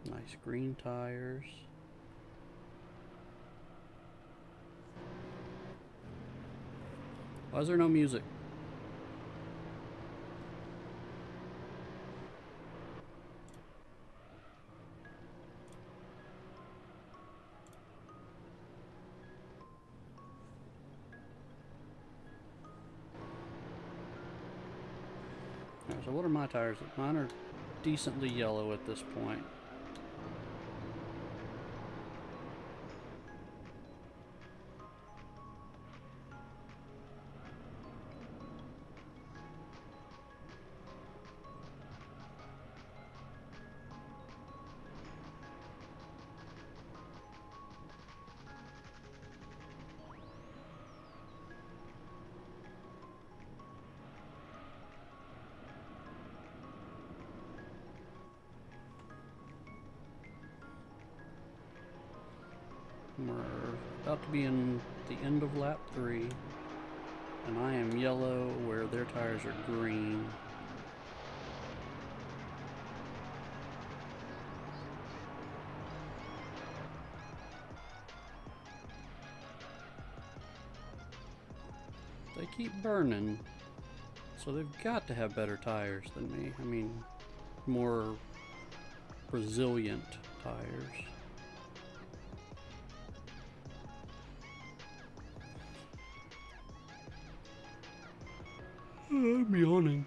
S1: Nice green tires. Why is there no music? Right, so what are my tires? Mine are decently yellow at this point. We're about to be in the end of lap 3, and I am yellow where their tires are green. They keep burning, so they've got to have better tires than me. I mean, more resilient tires. I'm yawning.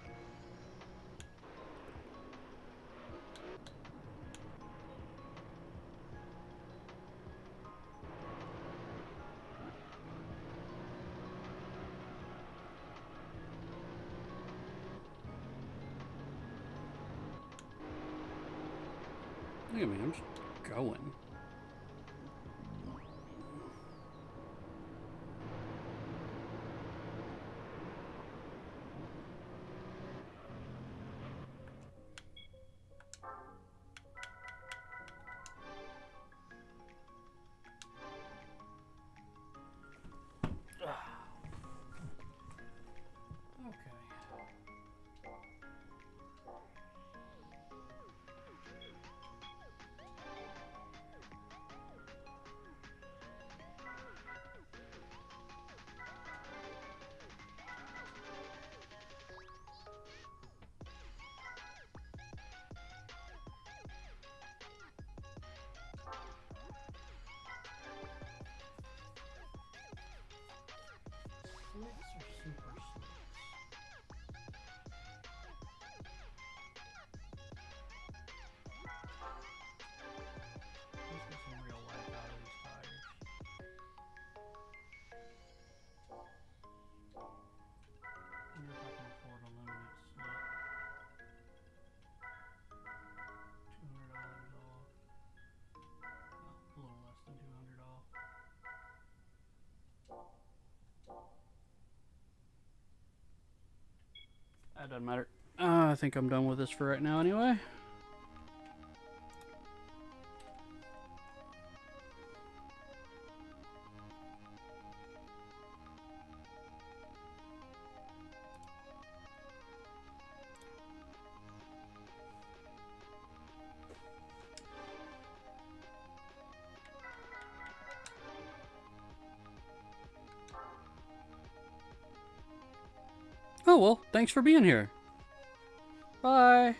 S1: Look at me, I'm just going. Slicks or super slicks? Let's get some real life out of these tires. I wonder if I can afford a limited slip. $200 off. Well, a little less than 200 off. That doesn't matter. I think I'm done with this for right now anyway. Oh, well, thanks for being here. Bye.